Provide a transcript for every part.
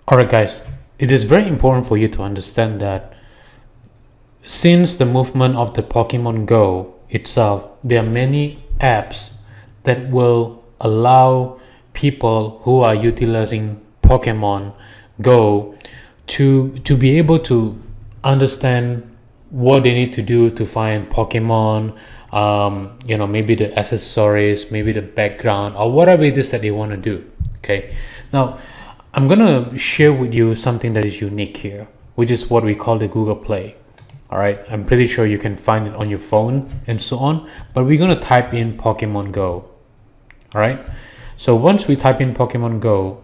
Alright guys, it is very important for you to understand that since the movement of the Pokemon Go itself, there are many apps that will allow people who are utilizing Pokemon Go to be able to understand what they need to do to find Pokemon, maybe the accessories, maybe the background, or whatever it is that they want to do. Okay, now I'm gonna share with you something that is unique here, which is what we call the Google Play. All right, I'm pretty sure you can find it on your phone and so on, but we're gonna type in Pokemon Go. All right, so once we type in Pokemon Go,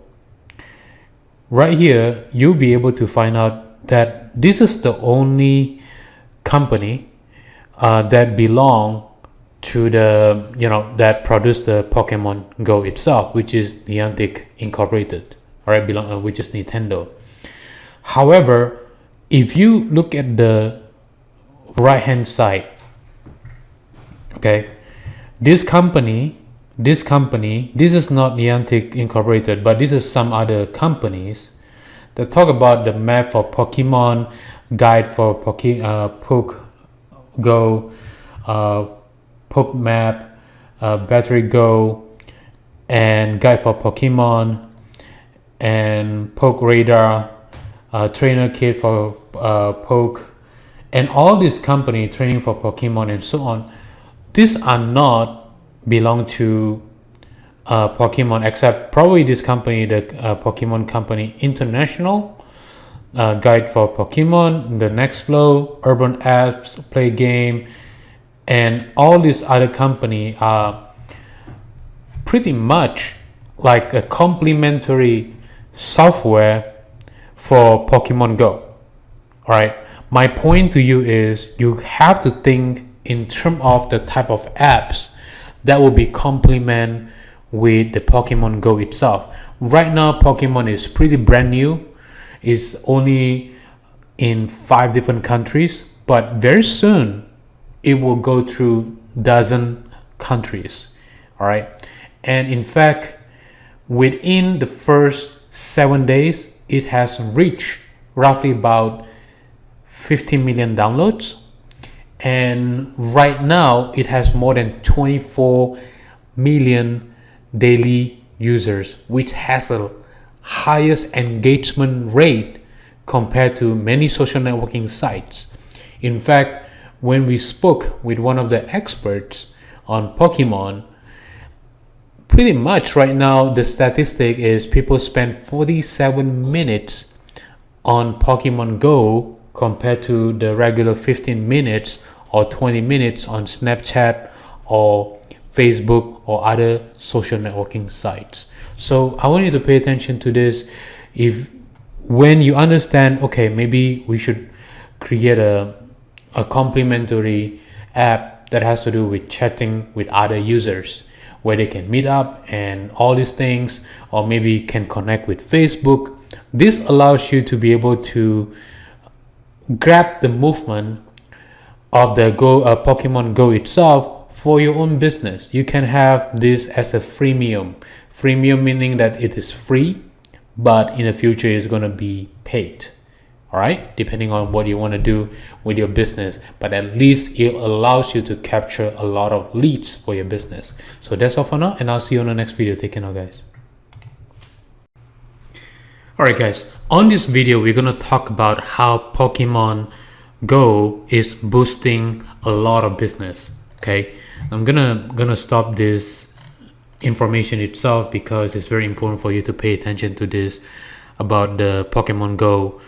right here, you'll be able to find out that this is the only company that belong to the, that produced the Pokemon Go itself, which is Niantic Incorporated. All right, which is Nintendo. However, if you look at the right hand side, okay, this company, this is not Niantic Incorporated, but this is some other companies that talk about the map for Pokemon, guide for Poke Go, Poke Map, Battery Go, and guide for Pokemon, and Poke Radar, trainer kit for Poke, and all these company training for Pokemon and so on. These are not belong to Pokemon, except probably this company, the Pokemon Company International, guide for Pokemon, the Next Flow, Urban Apps, Play Game, and all these other company are pretty much like a complementary software for Pokemon Go. All right, my point to you is you have to think in terms of the type of apps that will be complement with the Pokemon Go itself. Right now, Pokemon is pretty brand new. It's only in 5 different countries, but very soon it will go through dozen countries. All right, and in fact, within the first 7 days, it has reached roughly about 15 million downloads, and right now it has more than 24 million daily users, which has the highest engagement rate compared to many social networking sites. In fact, when we spoke with one of the experts on Pokemon, pretty much right now the statistic is people spend 47 minutes on Pokemon Go compared to the regular 15 minutes or 20 minutes on Snapchat or Facebook or other social networking sites. So I want you to pay attention to this. When you understand, okay, maybe we should create a complementary app that has to do with chatting with other users, where they can meet up and all these things, or maybe can connect with Facebook. This allows you to be able to grab the movement of the Pokemon Go itself for your own business. You can have this as a freemium. Freemium meaning that it is free, but in the future it's going to be paid. All right, depending on what you want to do with your business, but at least it allows you to capture a lot of leads for your business. So that's all for now, and I'll see you on the next video. Take care now, guys. All right, guys, on this video we're going to talk about how Pokemon Go is boosting a lot of business. Okay, I'm gonna stop this information itself because it's very important for you to pay attention to this about the Pokemon Go.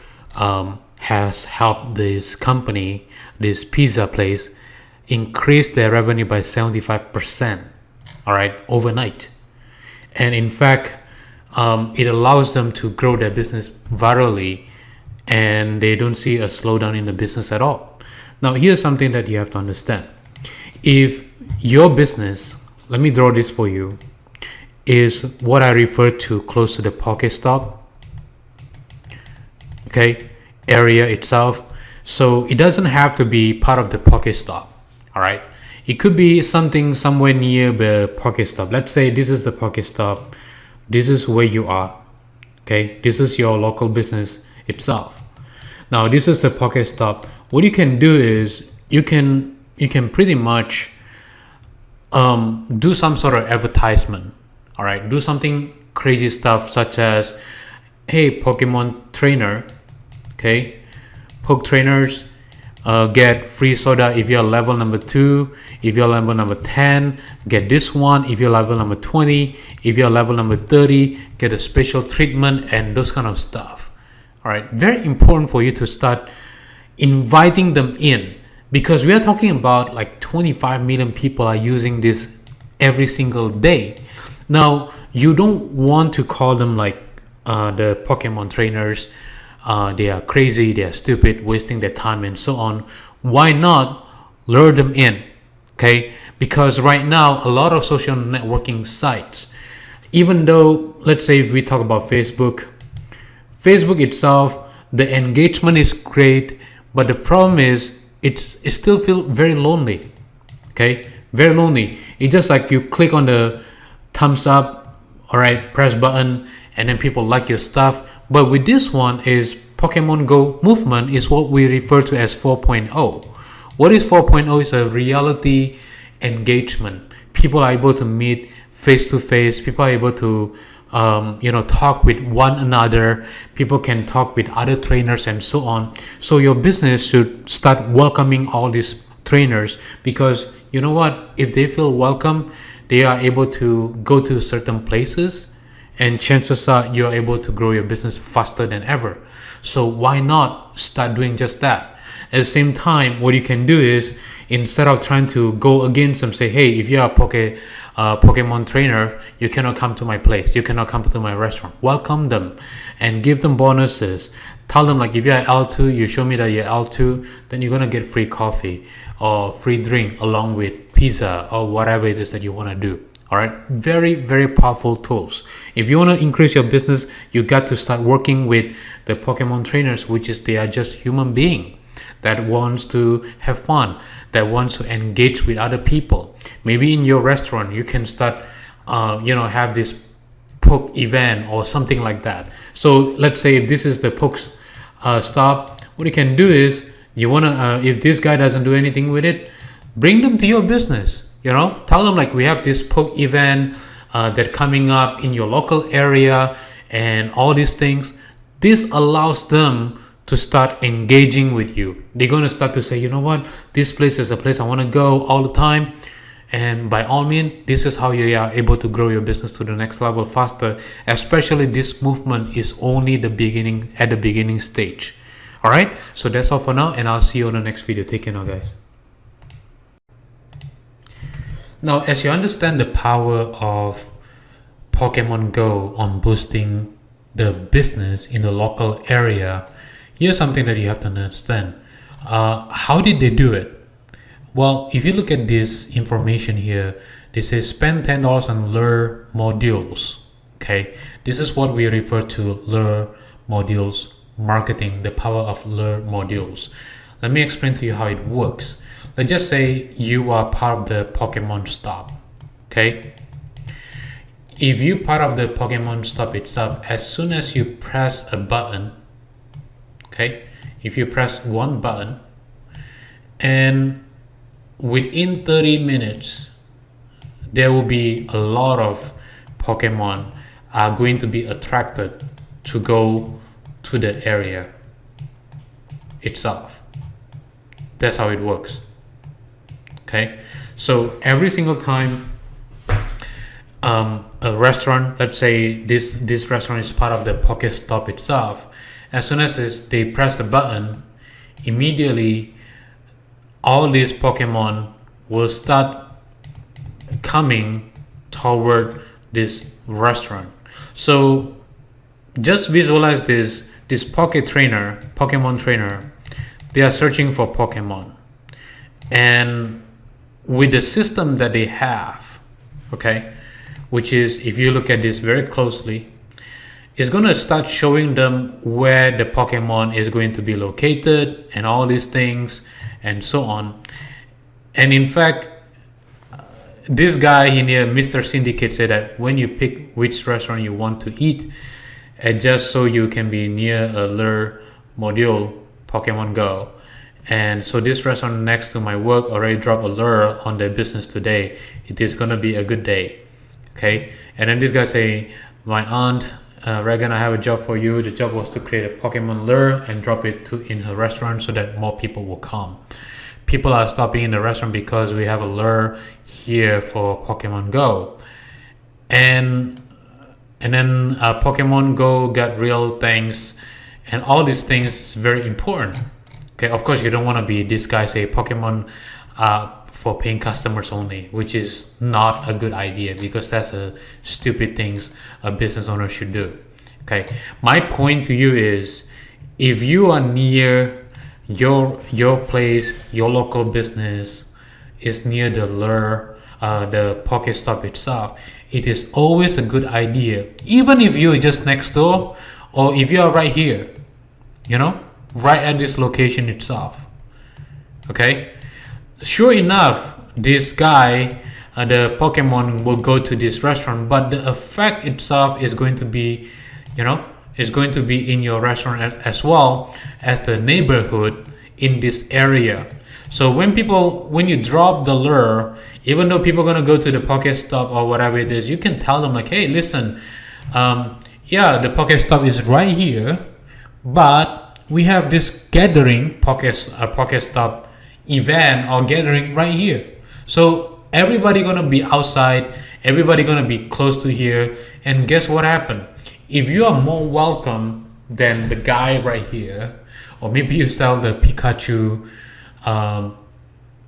Has helped this company, this pizza place, increase their revenue by 75%, all right, overnight. And in fact, it allows them to grow their business virally, and they don't see a slowdown in the business at all. Now, here's something that you have to understand. If your business, let me draw this for you, is what I refer to close to the Pokestop, okay, area itself. So it doesn't have to be part of the Pokestop. All right, it could be something somewhere near the Pokestop. Let's say this is the Pokestop, this is where you are, Okay, this is your local business itself. Now this is the Pokestop. What you can do is you can pretty much do some sort of advertisement. All right, do something crazy stuff such as, hey, Pokemon trainer, okay, Poke trainers, get free soda if you're level number 2. If you're level number 10, get this one. If you're level number 20, if you're level number 30, get a special treatment and those kind of stuff. All right, very important for you to start inviting them in, because we are talking about like 25 million people are using this every single day. Now, you don't want to call them like the Pokemon trainers, they are crazy, they are stupid, wasting their time and so on. Why not lure them in? Okay, because right now a lot of social networking sites, even though, let's say if we talk about Facebook itself, the engagement is great, but the problem is it still feels very lonely. Okay, very lonely. It's just like you click on the thumbs up, all right, press button, and then people like your stuff. But with this one is Pokemon Go movement is what we refer to as 4.0. What is 4.0 is a reality engagement. People are able to meet face to face. People are able to talk with one another. People can talk with other trainers and so on. So your business should start welcoming all these trainers, because you know what, if they feel welcome, they are able to go to certain places, and chances are you're able to grow your business faster than ever. So why not start doing just that? At the same time, what you can do is, instead of trying to go against them, say, hey, if you're a Pokemon trainer, you cannot come to my place, you cannot come to my restaurant. Welcome them and give them bonuses. Tell them, like, if you're L2, you show me that you're L2, then you're gonna get free coffee or free drink along with pizza or whatever it is that you want to do. All right, very, very powerful tools. If you want to increase your business, you got to start working with the Pokemon trainers, which is they are just human being that wants to have fun, that wants to engage with other people. Maybe in your restaurant, you can start, have this Poke event or something like that. So let's say if this is the Poke stop, what you can do is, you want to, if this guy doesn't do anything with it, bring them to your business. Tell them, like, we have this Poke event that coming up in your local area and all these things. This allows them to start engaging with you. They're going to start to say, you know what, this place is a place I want to go all the time. And by all means, this is how you are able to grow your business to the next level faster. Especially this movement is only the beginning stage. All right, so that's all for now, and I'll see you on the next video. Take care now, guys. Now, as you understand the power of Pokemon Go on boosting the business in the local area, here's something that you have to understand. How did they do it? Well, if you look at this information here, they say spend $10 on lure modules. Okay, this is what we refer to lure modules marketing, the power of lure modules. Let me explain to you how it works. Let's just say you are part of the Pokemon Stop. Okay, if you part of the Pokemon Stop itself, as soon as you press a button, okay, if you press one button, and within 30 minutes there will be a lot of Pokemon are going to be attracted to go to the area itself. That's how it works. Okay, so every single time a restaurant, let's say this restaurant is part of the Pokestop itself, as soon as they press the button, immediately all these Pokemon will start coming toward this restaurant. So just visualize this Pokemon trainer, they are searching for Pokemon, and with the system that they have, okay, which is, if you look at this very closely, it's going to start showing them where the Pokemon is going to be located and all these things and so on. And in fact, this guy in here, Mr. Syndicate, said that when you pick which restaurant you want to eat, and just so you can be near a lure module Pokemon Go. And so this restaurant next to my work already dropped a lure on their business today. It is gonna be a good day. Okay. And then this guy say, my aunt Reagan, I have a job for you. The job was to create a Pokemon lure and drop it in her restaurant so that more people will come. People are stopping in the restaurant because we have a lure here for Pokemon Go. And then Pokemon Go got real things, and all these things is very important. Okay, of course you don't want to be this guy say Pokemon for paying customers only, which is not a good idea, because that's a stupid things a business owner should do. Okay, my point to you is, if you are near your place, your local business is near the lure, the Pokestop itself, it is always a good idea, even if you're just next door or if you are right here, right at this location itself. Okay, sure enough, this guy, the Pokemon will go to this restaurant, but the effect itself is going to be, is going to be in your restaurant as well as the neighborhood in this area. So when you drop the lure, even though people are going to go to the Pokestop or whatever it is, you can tell them like, hey, listen, yeah, the Pokestop is right here, but we have this gathering Pokestop event or gathering right here. So everybody going to be outside, everybody going to be close to here, and guess what happened? If you are more welcome than the guy right here, or maybe you sell the Pikachu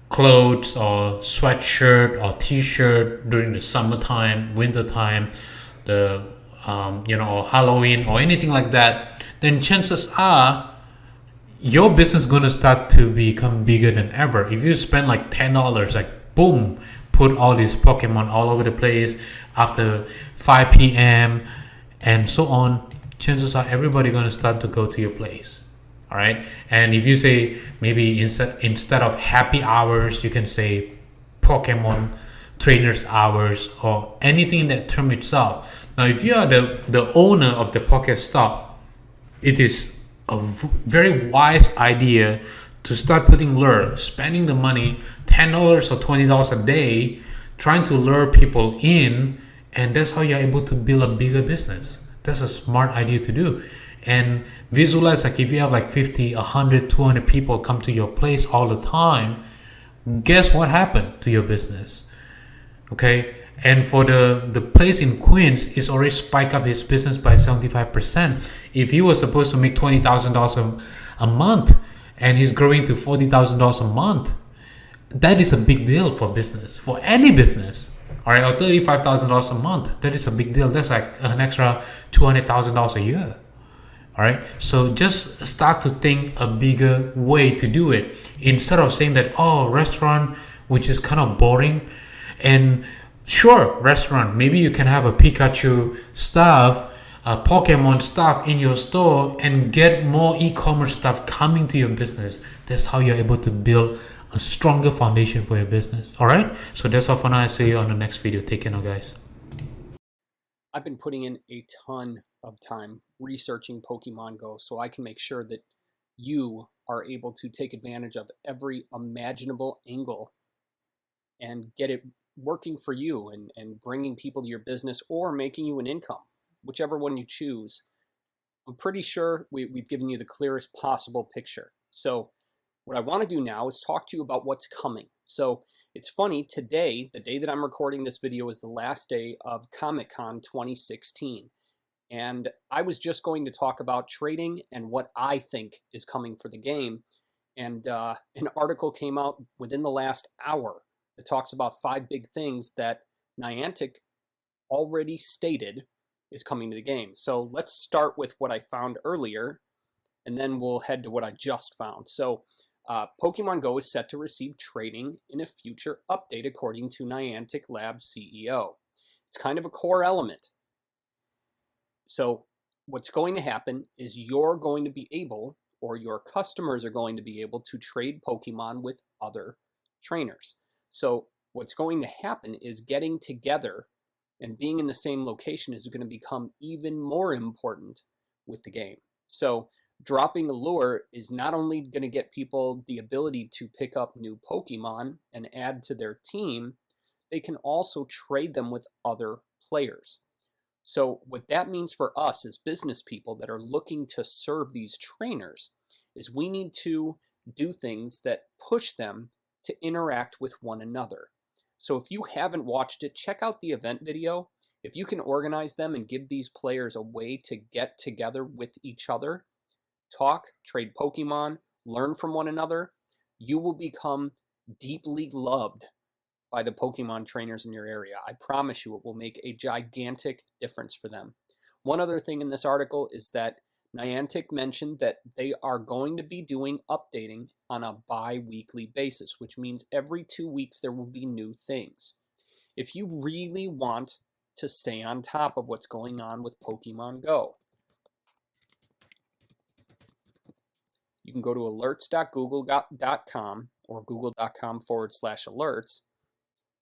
clothes or sweatshirt or t-shirt during the summertime, wintertime, or Halloween or anything like that, then chances are your business is going to start to become bigger than ever. If you spend like $10, like boom, put all these Pokemon all over the place after 5 p.m. and so on, chances are everybody going to start to go to your place. All right. And if you say maybe instead of happy hours, you can say Pokemon trainers hours or anything in that term itself. Now, if you are the owner of the Pokestop, it is a very wise idea to start putting lure, spending the money, $10 or $20 a day, trying to lure people in, and that's how you're able to build a bigger business. That's a smart idea to do. And visualize, like if you have like 50, 100, 200 people come to your place all the time, guess what happened to your business? Okay. And for the place in Queens, it's already spiked up his business by 75%. If he was supposed to make $20,000 a month and he's growing to $40,000 a month, that is a big deal for business, for any business. All right, or $35,000 a month, that is a big deal. That's like an extra $200,000 a year. All right, so just start to think a bigger way to do it, instead of saying that, oh, restaurant, which is kind of boring. And sure, restaurant, maybe you can have a Pikachu stuff, a Pokemon stuff in your store and get more e-commerce stuff coming to your business. That's how you're able to build a stronger foundation for your business. All right, so that's all for now. I'll see you on the next video. Take care now, guys. I've been putting in a ton of time researching Pokemon Go so I can make sure that you are able to take advantage of every imaginable angle and get it working for you and bringing people to your business or making you an income, whichever one you choose. I'm pretty sure we've given you the clearest possible picture. So what I want to do now is talk to you about what's coming. So it's funny, today, the day that I'm recording this video, is the last day of Comic-Con 2016. And I was just going to talk about trading and what I think is coming for the game. And an article came out within the last hour that talks about 5 big things that Niantic already stated is coming to the game. So let's start with what I found earlier, and then we'll head to what I just found. So Pokemon Go is set to receive trading in a future update, according to Niantic Labs CEO. It's kind of a core element. So what's going to happen is you're going to be able, or your customers are going to be able, to trade Pokemon with other trainers. So what's going to happen is getting together And being in the same location is going to become even more important with the game. So dropping a lure is not only going to get people the ability to pick up new Pokemon and add to their team, they can also trade them with other players. So what that means for us as business people that are looking to serve these trainers is we need to do things that push them to interact with one another. So if you haven't watched it, check out the event video. If you can organize them and give these players a way to get together with each other, talk, trade Pokemon, learn from one another, you will become deeply loved by the Pokemon trainers in your area. I promise you it will make a gigantic difference for them. One other thing in this article is that Niantic mentioned that they are going to be doing updating on a bi-weekly basis, which means every 2 weeks there will be new things. If you really want to stay on top of what's going on with Pokemon Go, you can go to alerts.google.com or google.com/alerts,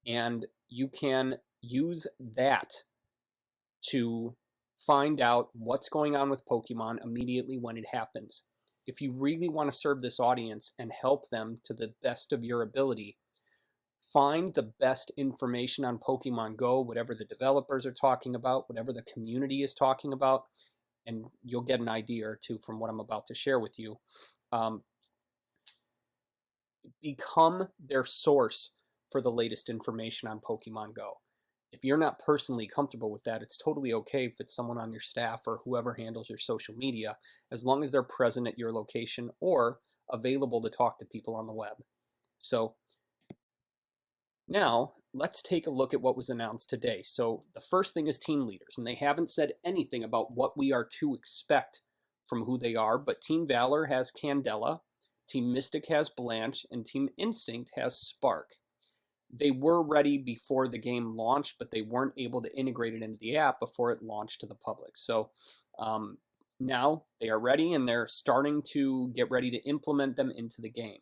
and you can use that to find out what's going on with Pokemon immediately when it happens. If you really want to serve this audience and help them to the best of your ability, find the best information on Pokemon Go, whatever the developers are talking about, whatever the community is talking about, and you'll get an idea or two from what I'm about to share with you. Become their source for the latest information on Pokemon Go. If you're not personally comfortable with that, it's totally okay if it's someone on your staff or whoever handles your social media, as long as they're present at your location or available to talk to people on the web. So now let's take a look at what was announced today. So the first thing is team leaders, and they haven't said anything about what we are to expect from who they are, but Team Valor has Candela, Team Mystic has Blanche, and Team Instinct has Spark. They were ready before the game launched, but they weren't able to integrate it into the app before it launched to the public. So now they are ready, and they're starting to get ready to implement them into the game.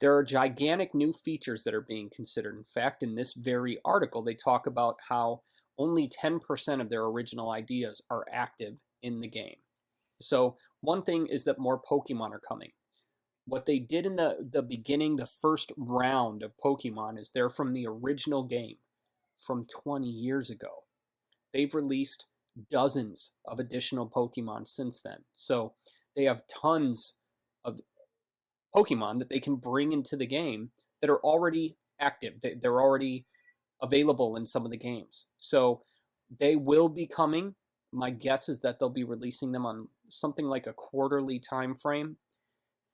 There are gigantic new features that are being considered. In fact, in this very article, they talk about how only 10% of their original ideas are active in the game. So one thing is that more Pokemon are coming. What they did in the beginning, the first round of Pokemon, is they're from the original game from 20 years ago. They've released dozens of additional Pokemon since then. So they have tons of Pokemon that they can bring into the game that are already active. They're already available in some of the games. So they will be coming. My guess is that they'll be releasing them on something like a quarterly time frame.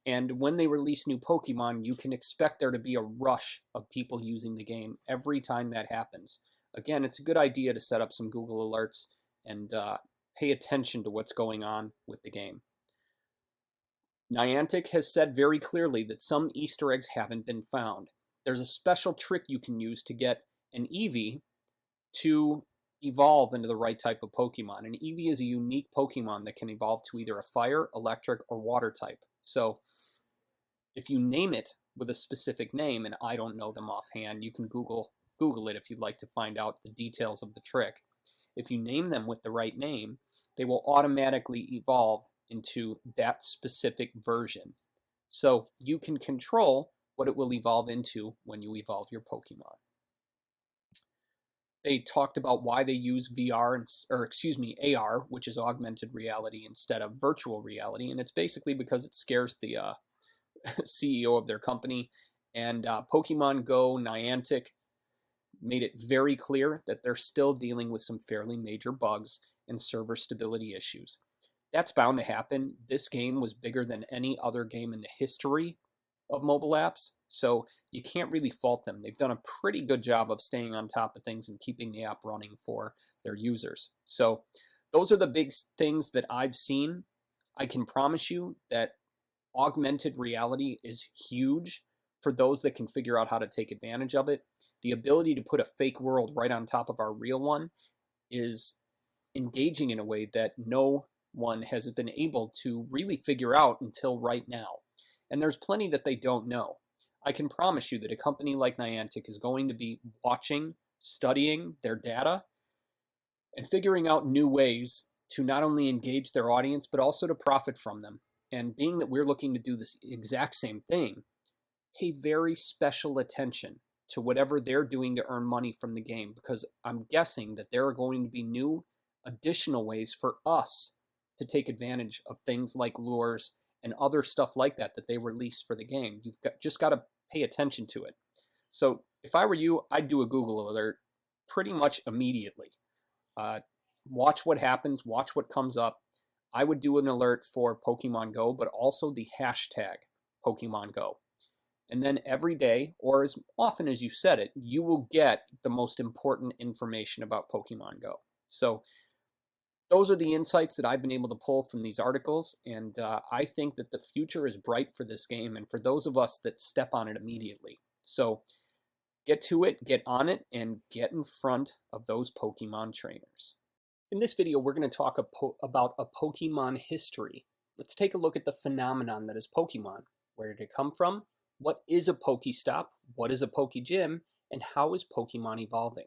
And when they release new Pokemon, you can expect there to be a rush of people using the game every time that happens. Again, it's a good idea to set up some Google Alerts and pay attention to what's going on with the game. Niantic has said very clearly that some Easter eggs haven't been found. There's a special trick you can use to get an Eevee to evolve into the right type of Pokemon. An Eevee is a unique Pokemon that can evolve to either a fire, electric, or water type. So if you name it with a specific name, and I don't know them offhand, you can Google it if you'd like to find out the details of the trick. If you name them with the right name, they will automatically evolve into that specific version. So you can control what it will evolve into when you evolve your Pokemon. They talked about why they use AR, which is augmented reality, instead of virtual reality, and it's basically because it scares the CEO of their company. And Pokemon Go Niantic made it very clear that they're still dealing with some fairly major bugs and server stability issues. That's bound to happen. This game was bigger than any other game in the history of mobile apps, so you can't really fault them. They've done a pretty good job of staying on top of things and keeping the app running for their users. So those are the big things that I've seen. I can promise you that augmented reality is huge for those that can figure out how to take advantage of it. The ability to put a fake world right on top of our real one is engaging in a way that no one has been able to really figure out until right now. And there's plenty that they don't know. I can promise you that a company like Niantic is going to be watching, studying their data, and figuring out new ways to not only engage their audience, but also to profit from them. And being that we're looking to do this exact same thing, pay very special attention to whatever they're doing to earn money from the game, because I'm guessing that there are going to be new additional ways for us to take advantage of things like lures and other stuff like that that they release for the game. You've just got to pay attention to it. So if I were you, I'd do a Google alert pretty much immediately. Watch what happens, watch what comes up. I would do an alert for Pokemon Go, but also the hashtag Pokemon Go. And then every day, or as often as you set it, you will get the most important information about Pokemon Go. So those are the insights that I've been able to pull from these articles, and I think that the future is bright for this game and for those of us that step on it immediately. So get to it, get on it, and get in front of those Pokemon trainers. In this video, we're going to talk about a Pokemon history. Let's take a look at the phenomenon that is Pokemon. Where did it come from? What is a Pokestop? What is a Pokegym? And how is Pokemon evolving?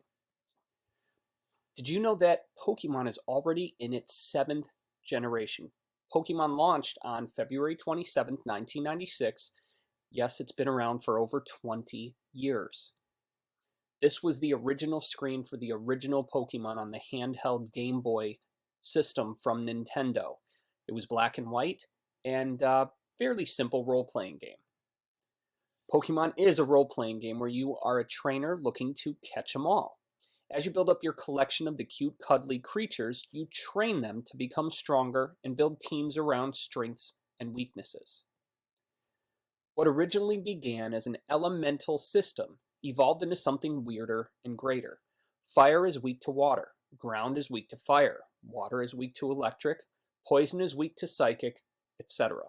Did you know that Pokemon is already in its 7th generation? Pokemon launched on February 27th, 1996. Yes, it's been around for over 20 years. This was the original screen for the original Pokemon on the handheld Game Boy system from Nintendo. It was black and white and a fairly simple role-playing game. Pokemon is a role-playing game where you are a trainer looking to catch them all. As you build up your collection of the cute, cuddly creatures, you train them to become stronger and build teams around strengths and weaknesses. What originally began as an elemental system evolved into something weirder and greater. Fire is weak to water, ground is weak to fire, water is weak to electric, poison is weak to psychic, etc.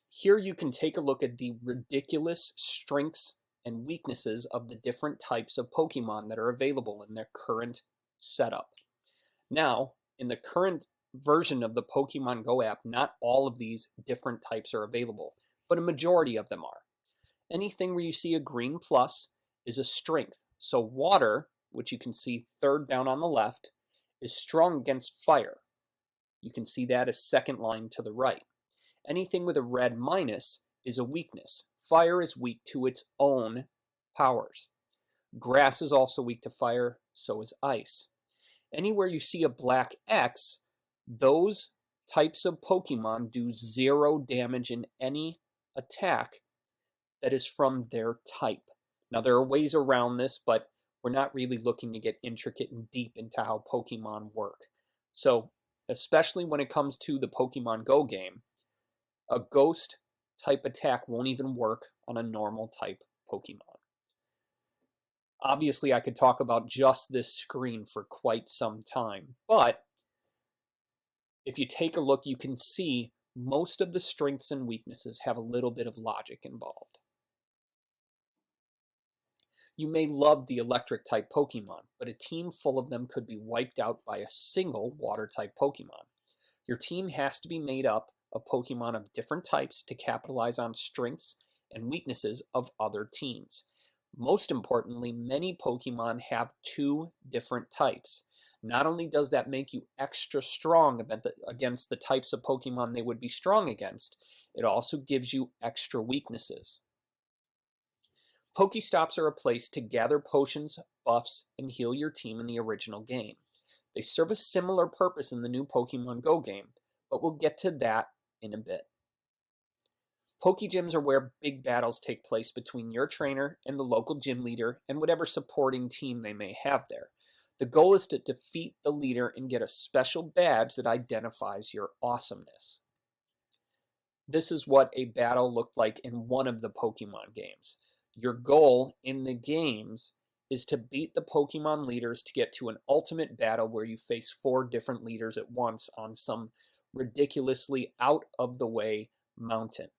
Here you can take a look at the ridiculous strengths and weaknesses of the different types of Pokemon that are available in their current setup. Now, in the current version of the Pokemon Go app, not all of these different types are available, but a majority of them are. Anything where you see a green plus is a strength. So water, which you can see third down on the left, is strong against fire. You can see that as second line to the right. Anything with a red minus is a weakness. Fire is weak to its own powers. Grass is also weak to fire, so is ice. Anywhere you see a black X, those types of Pokemon do 0 damage in any attack that is from their type. Now there are ways around this, but we're not really looking to get intricate and deep into how Pokemon work. So, especially when it comes to the Pokemon Go game, a ghost type attack won't even work on a normal type Pokemon. Obviously, I could talk about just this screen for quite some time, but if you take a look, you can see most of the strengths and weaknesses have a little bit of logic involved. You may love the electric type Pokemon, but a team full of them could be wiped out by a single water type Pokemon. Your team has to be made up of Pokemon of different types to capitalize on strengths and weaknesses of other teams. Most importantly, many Pokemon have 2 different types. Not only does that make you extra strong against the types of Pokemon they would be strong against, it also gives you extra weaknesses. Pokestops are a place to gather potions, buffs, and heal your team in the original game. They serve a similar purpose in the new Pokemon Go game, but we'll get to that in a bit. Pokegyms are where big battles take place between your trainer and the local gym leader and whatever supporting team they may have there. The goal is to defeat the leader and get a special badge that identifies your awesomeness. This is what a battle looked like in one of the Pokemon games. Your goal in the games is to beat the Pokemon leaders to get to an ultimate battle where you face 4 different leaders at once on some ridiculously out of the way mountain.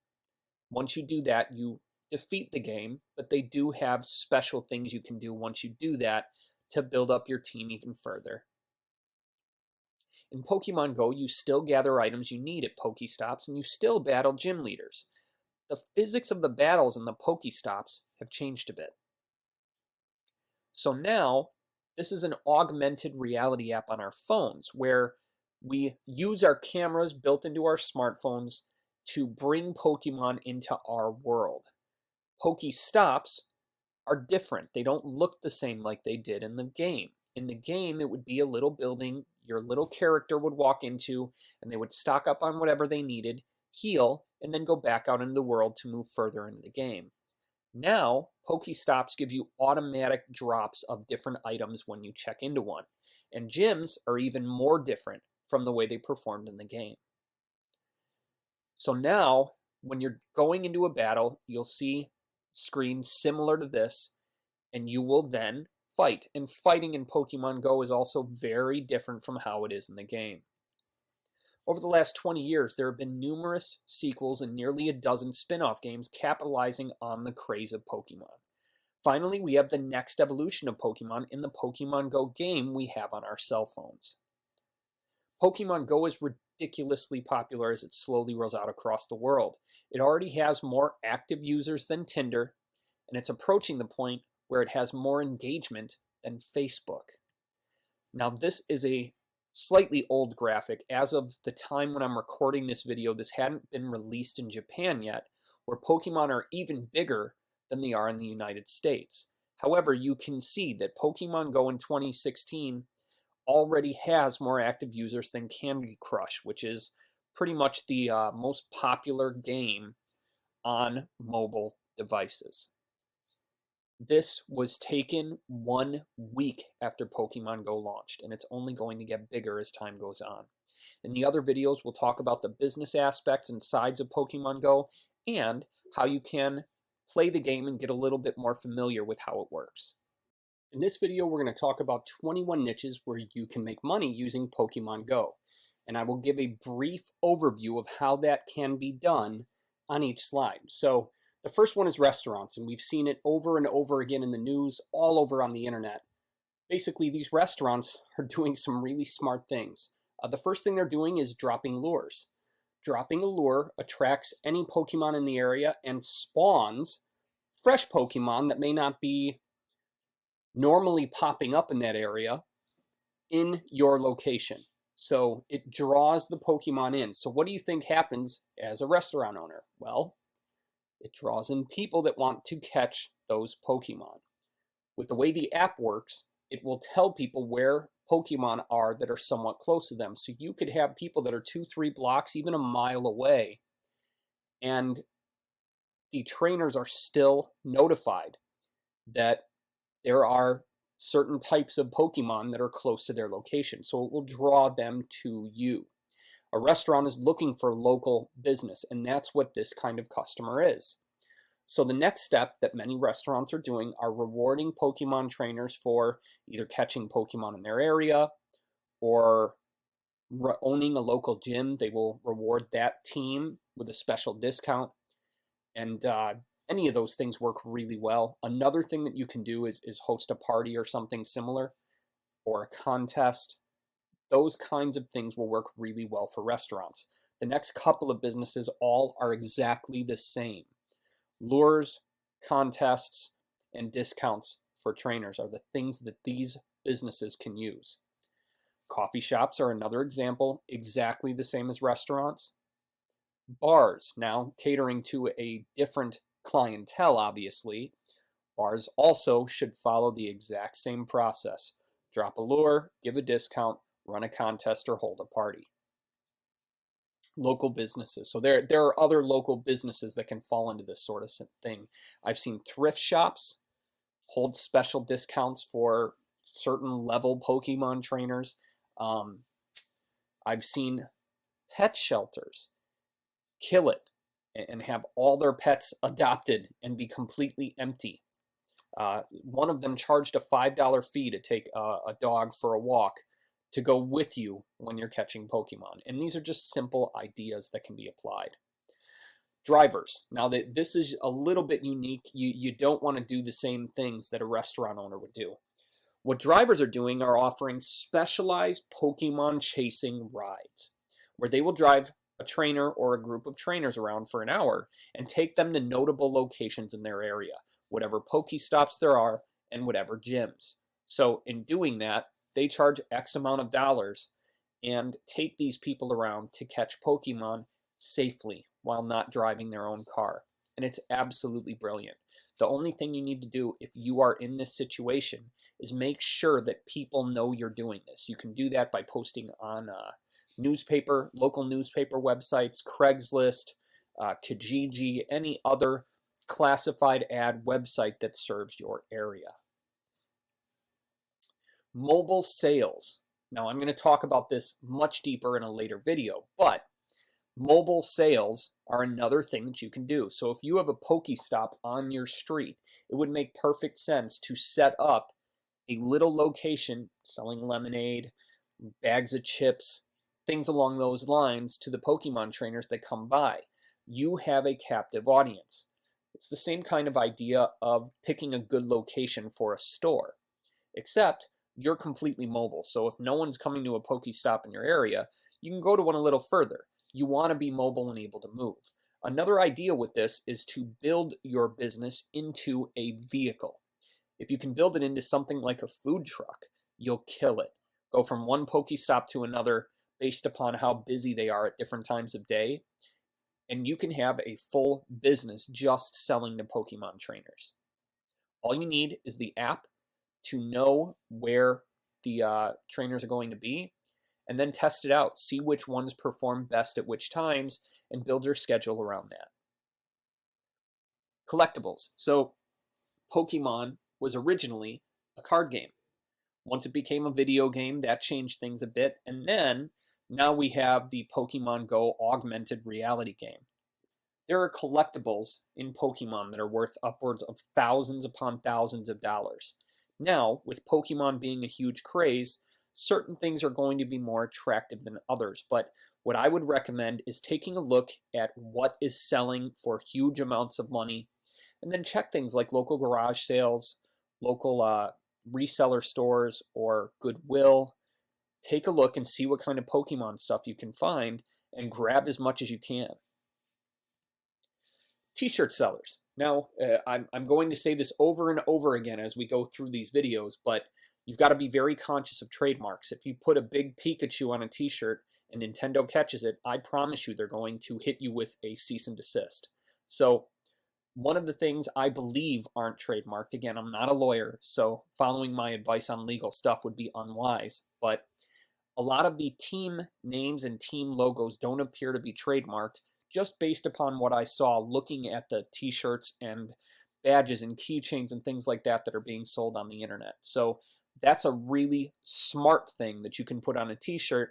Once you do that, you defeat the game, but they do have special things you can do once you do that to build up your team even further. In Pokemon Go, you still gather items you need at Pokestops and you still battle gym leaders. The physics of the battles in the Pokestops have changed a bit. So now, This is an augmented reality app on our phones where we use our cameras built into our smartphones to bring Pokemon into our world. Pokestops are different. They don't look the same like they did in the game. In the game, it would be a little building your little character would walk into, and they would stock up on whatever they needed, heal, and then go back out into the world to move further into the game. Now, Pokestops give you automatic drops of different items when you check into one, and gyms are even more different from the way they performed in the game. So now, when you're going into a battle, you'll see screens similar to this, and you will then fight. And fighting in Pokemon Go is also very different from how it is in the game. Over the last 20 years, there have been numerous sequels and nearly a dozen spin-off games capitalizing on the craze of Pokemon. Finally, we have the next evolution of Pokemon in the Pokemon Go game we have on our cell phones. Pokemon Go is ridiculously popular as it slowly rolls out across the world. It already has more active users than Tinder, and it's approaching the point where it has more engagement than Facebook. Now, this is a slightly old graphic. As of the time when I'm recording this video, this hadn't been released in Japan yet, where Pokemon are even bigger than they are in the United States. However, you can see that Pokemon Go in 2016 already has more active users than Candy Crush, which is pretty much the most popular game on mobile devices. This was taken 1 week after Pokemon Go launched, and it's only going to get bigger as time goes on. In the other videos, we'll talk about the business aspects and sides of Pokemon Go and how you can play the game and get a little bit more familiar with how it works. In this video, we're going to talk about 21 niches where you can make money using Pokemon Go, and I will give a brief overview of how that can be done on each slide. So the first one is restaurants, and we've seen it over and over again in the news, all over on the internet. Basically, these restaurants are doing some really smart things. The first thing they're doing is dropping lures. Dropping a lure attracts any Pokemon in the area and spawns fresh Pokemon that may not be normally popping up in that area in your location. So it draws the Pokemon in. So what do you think happens as a restaurant owner? Well, it draws in people that want to catch those Pokemon. With the way the app works, it will tell people where Pokemon are that are somewhat close to them. So you could have people that are 2-3 blocks, even a mile away, and the trainers are still notified that there are certain types of Pokemon that are close to their location. So it will draw them to you. A restaurant is looking for local business, and that's what this kind of customer is. So the next step that many restaurants are doing are rewarding Pokemon trainers for either catching Pokemon in their area or owning a local gym. They will reward that team with a special discount, and any of those things work really well. Another thing that you can do is host a party or something similar, or a contest. Those kinds of things will work really well for restaurants. The next couple of businesses all are exactly the same. Lures, contests, and discounts for trainers are the things that these businesses can use. Coffee shops are another example, exactly the same as restaurants. Bars, now catering to a different clientele, obviously. Bars also should follow the exact same process. Drop a lure, give a discount, run a contest, or hold a party. Local businesses. So there are other local businesses that can fall into this sort of thing. I've seen thrift shops hold special discounts for certain level Pokemon trainers. I've seen pet shelters kill it and have all their pets adopted and be completely empty. One of them charged a $5 fee to take a dog for a walk to go with you when you're catching Pokemon. And these are just simple ideas that can be applied. Drivers. Now, this is a little bit unique. You don't want to do the same things that a restaurant owner would do. What drivers are doing are offering specialized Pokemon chasing rides, where they will drive a trainer or a group of trainers around for an hour and take them to notable locations in their area, whatever Pokestops there are and whatever gyms. So in doing that, they charge X amount of dollars and take these people around to catch Pokemon safely while not driving their own car. And it's absolutely brilliant. The only thing you need to do if you are in this situation is make sure that people know you're doing this. You can do that by posting on local newspaper websites, Craigslist, Kijiji, any other classified ad website that serves your area. Mobile sales. Now I'm going to talk about this much deeper in a later video, but mobile sales are another thing that you can do. So if you have a Pokestop on your street, it would make perfect sense to set up a little location selling lemonade, bags of chips, things along those lines to the Pokemon trainers that come by. You have a captive audience. It's the same kind of idea of picking a good location for a store, except you're completely mobile. So if no one's coming to a Pokestop in your area, you can go to one a little further. You want to be mobile and able to move. Another idea with this is to build your business into a vehicle. If you can build it into something like a food truck, you'll kill it. Go from one Pokestop to another based upon how busy they are at different times of day. And you can have a full business just selling to Pokemon trainers. All you need is the app to know where the trainers are going to be, and then test it out. See which ones perform best at which times, and build your schedule around that. Collectibles. So Pokemon was originally a card game. Once it became a video game, that changed things a bit, and then now we have the Pokemon Go augmented reality game. There are collectibles in Pokemon that are worth upwards of thousands upon thousands of dollars. Now, with Pokemon being a huge craze, certain things are going to be more attractive than others, but what I would recommend is taking a look at what is selling for huge amounts of money, and then check things like local garage sales, local reseller stores, or Goodwill. Take a look and see what kind of Pokemon stuff you can find, and grab as much as you can. T-shirt sellers. Now, I'm going to say this over and over again as we go through these videos, but you've got to be very conscious of trademarks. If you put a big Pikachu on a t-shirt and Nintendo catches it, I promise you they're going to hit you with a cease and desist. So one of the things I believe aren't trademarked, again, I'm not a lawyer, so following my advice on legal stuff would be unwise, but a lot of the team names and team logos don't appear to be trademarked, just based upon what I saw looking at the t-shirts and badges and keychains and things like that that are being sold on the internet. So that's a really smart thing that you can put on a t-shirt.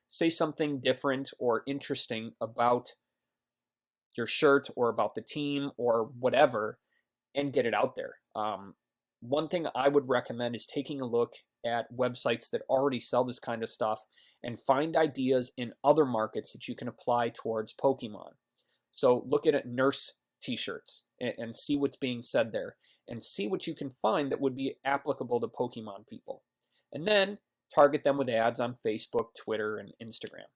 Say something different or interesting about your shirt or about the team or whatever, and get it out there. One thing I would recommend is taking a look at websites that already sell this kind of stuff and find ideas in other markets that you can apply towards Pokemon. So look at nurse t-shirts and see what's being said there, and see what you can find that would be applicable to Pokemon people. And then target them with ads on Facebook, Twitter, and Instagram.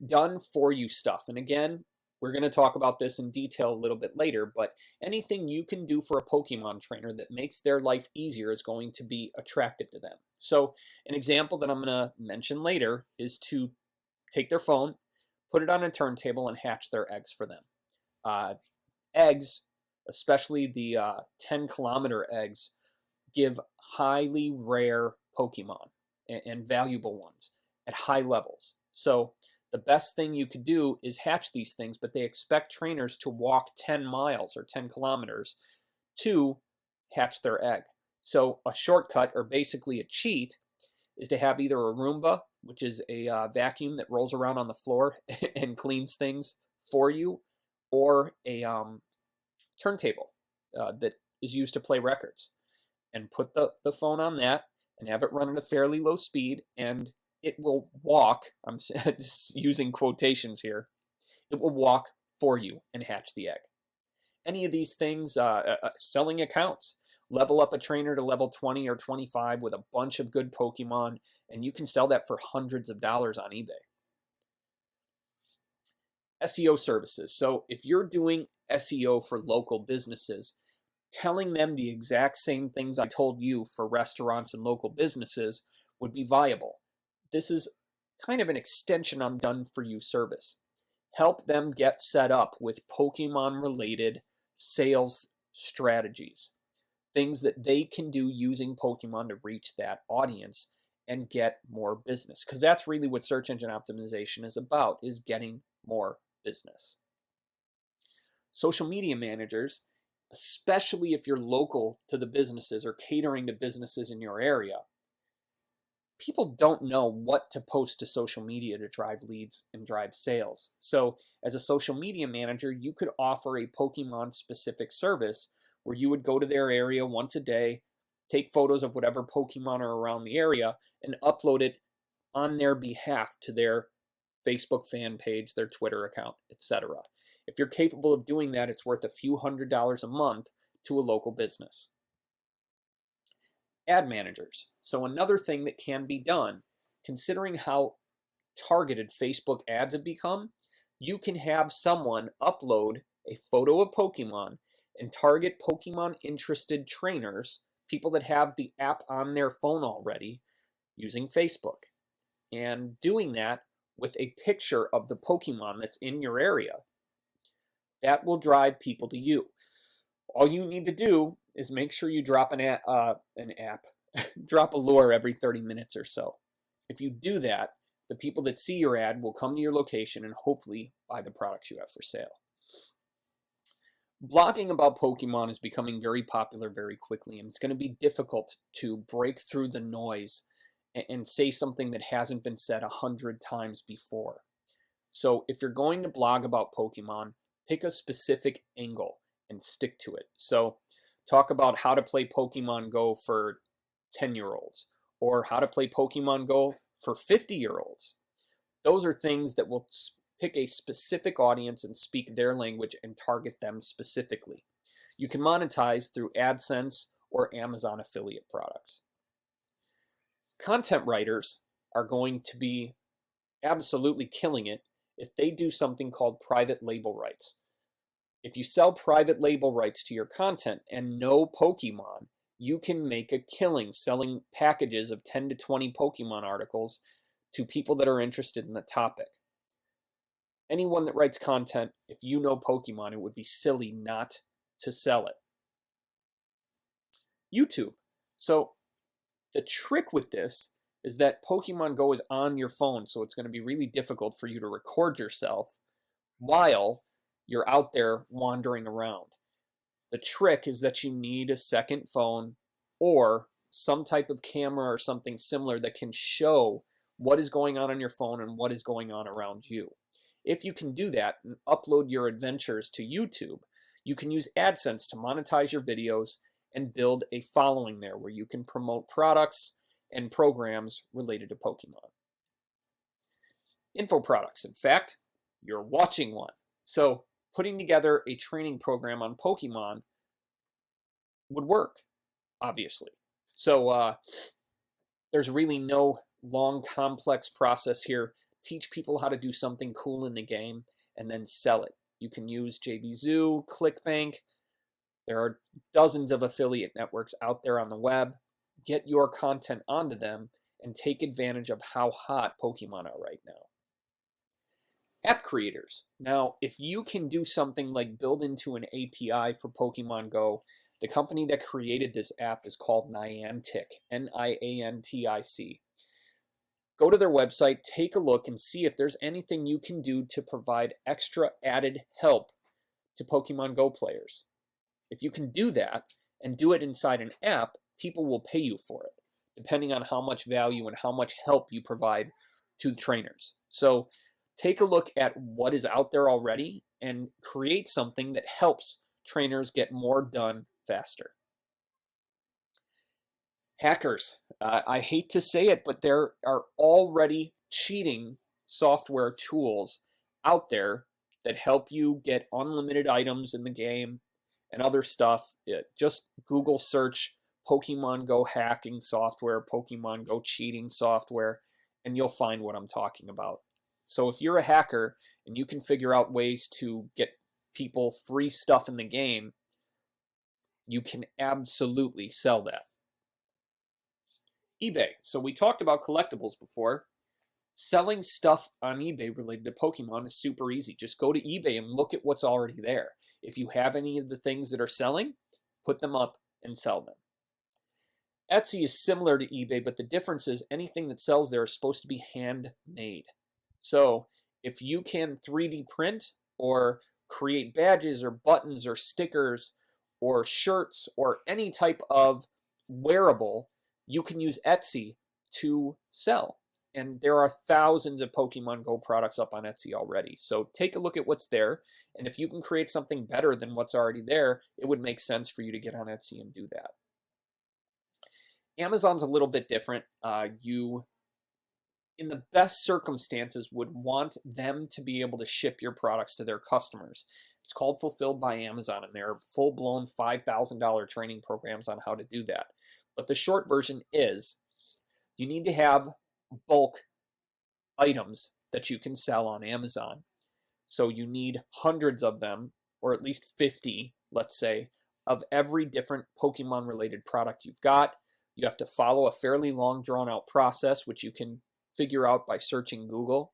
Done for you stuff. And again, we're going to talk about this in detail a little bit later, but anything you can do for a Pokemon trainer that makes their life easier is going to be attractive to them. So an example that I'm going to mention later is to take their phone, put it on a turntable, and hatch their eggs for them. Eggs, especially the 10-kilometer eggs, give highly rare Pokemon and valuable ones at high levels. So the best thing you could do is hatch these things, but they expect trainers to walk 10 miles or 10 kilometers to hatch their egg. So a shortcut, or basically a cheat, is to have either a Roomba, which is a vacuum that rolls around on the floor and cleans things for you, or a turntable that is used to play records. And put the phone on that and have it run at a fairly low speed, and it will walk, I'm just using quotations here, it will walk for you and hatch the egg. Any of these things, selling accounts, level up a trainer to level 20 or 25 with a bunch of good Pokemon, and you can sell that for hundreds of dollars on eBay. SEO services. So if you're doing SEO for local businesses, telling them the exact same things I told you for restaurants and local businesses would be viable. This is kind of an extension on done for you service. Help them get set up with Pokemon related sales strategies, things that they can do using Pokemon to reach that audience and get more business. Because that's really what search engine optimization is about, is getting more business. Social media managers, especially if you're local to the businesses or catering to businesses in your area, people don't know what to post to social media to drive leads and drive sales. So as a social media manager, you could offer a Pokemon specific service where you would go to their area once a day, take photos of whatever Pokemon are around the area, and upload it on their behalf to their Facebook fan page, their Twitter account, etc. If you're capable of doing that, it's worth a few $100s a month to a local business. Ad managers. So another thing that can be done, considering how targeted Facebook ads have become, you can have someone upload a photo of Pokemon and target Pokemon interested trainers, people that have the app on their phone already, using Facebook. And doing that with a picture of the Pokemon that's in your area, that will drive people to you. All you need to do is make sure you drop drop a lure every 30 minutes or so. If you do that, the people that see your ad will come to your location and hopefully buy the products you have for sale. Blogging about Pokemon is becoming very popular very quickly, and it's going to be difficult to break through the noise and say something that hasn't been said 100 times before. So if you're going to blog about Pokemon, pick a specific angle and stick to it. So talk about how to play Pokemon Go for 10-year-olds or how to play Pokemon Go for 50-year-olds. Those are things that will pick a specific audience and speak their language and target them specifically. You can monetize through AdSense or Amazon affiliate products. Content writers are going to be absolutely killing it if they do something called private label rights. If you sell private label rights to your content and know Pokemon, you can make a killing selling packages of 10 to 20 Pokemon articles to people that are interested in the topic. Anyone that writes content, if you know Pokemon, it would be silly not to sell it. YouTube. So the trick with this is that Pokemon Go is on your phone, so it's going to be really difficult for you to record yourself while you're out there wandering around. The trick is that you need a second phone or some type of camera or something similar that can show what is going on your phone and what is going on around you. If you can do that and upload your adventures to YouTube, you can use AdSense to monetize your videos and build a following there where you can promote products and programs related to Pokemon. Info products. In fact, you're watching one. So putting together a training program on Pokemon would work, obviously. So there's really no long, complex process here. Teach people how to do something cool in the game and then sell it. You can use JVZoo, ClickBank. There are dozens of affiliate networks out there on the web. Get your content onto them and take advantage of how hot Pokemon are right now. App creators. Now, if you can do something like build into an API for Pokemon Go, the company that created this app is called Niantic, Niantic. Go to their website, take a look, and see if there's anything you can do to provide extra added help to Pokemon Go players. If you can do that and do it inside an app, people will pay you for it, depending on how much value and how much help you provide to the trainers. So take a look at what is out there already and create something that helps trainers get more done faster. Hackers. I hate to say it, but there are already cheating software tools out there that help you get unlimited items in the game and other stuff. Just Google search Pokemon Go hacking software, Pokemon Go cheating software, and you'll find what I'm talking about. So if you're a hacker and you can figure out ways to get people free stuff in the game, you can absolutely sell that. eBay. So we talked about collectibles before. Selling stuff on eBay related to Pokemon is super easy. Just go to eBay and look at what's already there. If you have any of the things that are selling, put them up and sell them. Etsy is similar to eBay, but the difference is anything that sells there is supposed to be handmade. So if you can 3D print or create badges or buttons or stickers or shirts or any type of wearable, you can use Etsy to sell. And there are thousands of Pokemon Go products up on Etsy already. So take a look at what's there. And if you can create something better than what's already there, it would make sense for you to get on Etsy and do that. Amazon's a little bit different. You, in the best circumstances, would want them to be able to ship your products to their customers. It's called Fulfilled by Amazon, and there are full-blown $5,000 training programs on how to do that. But the short version is you need to have bulk items that you can sell on Amazon. So you need hundreds of them, or at least 50, let's say, of every different Pokemon related product you've got. You have to follow a fairly long drawn out process, which you can figure out by searching Google,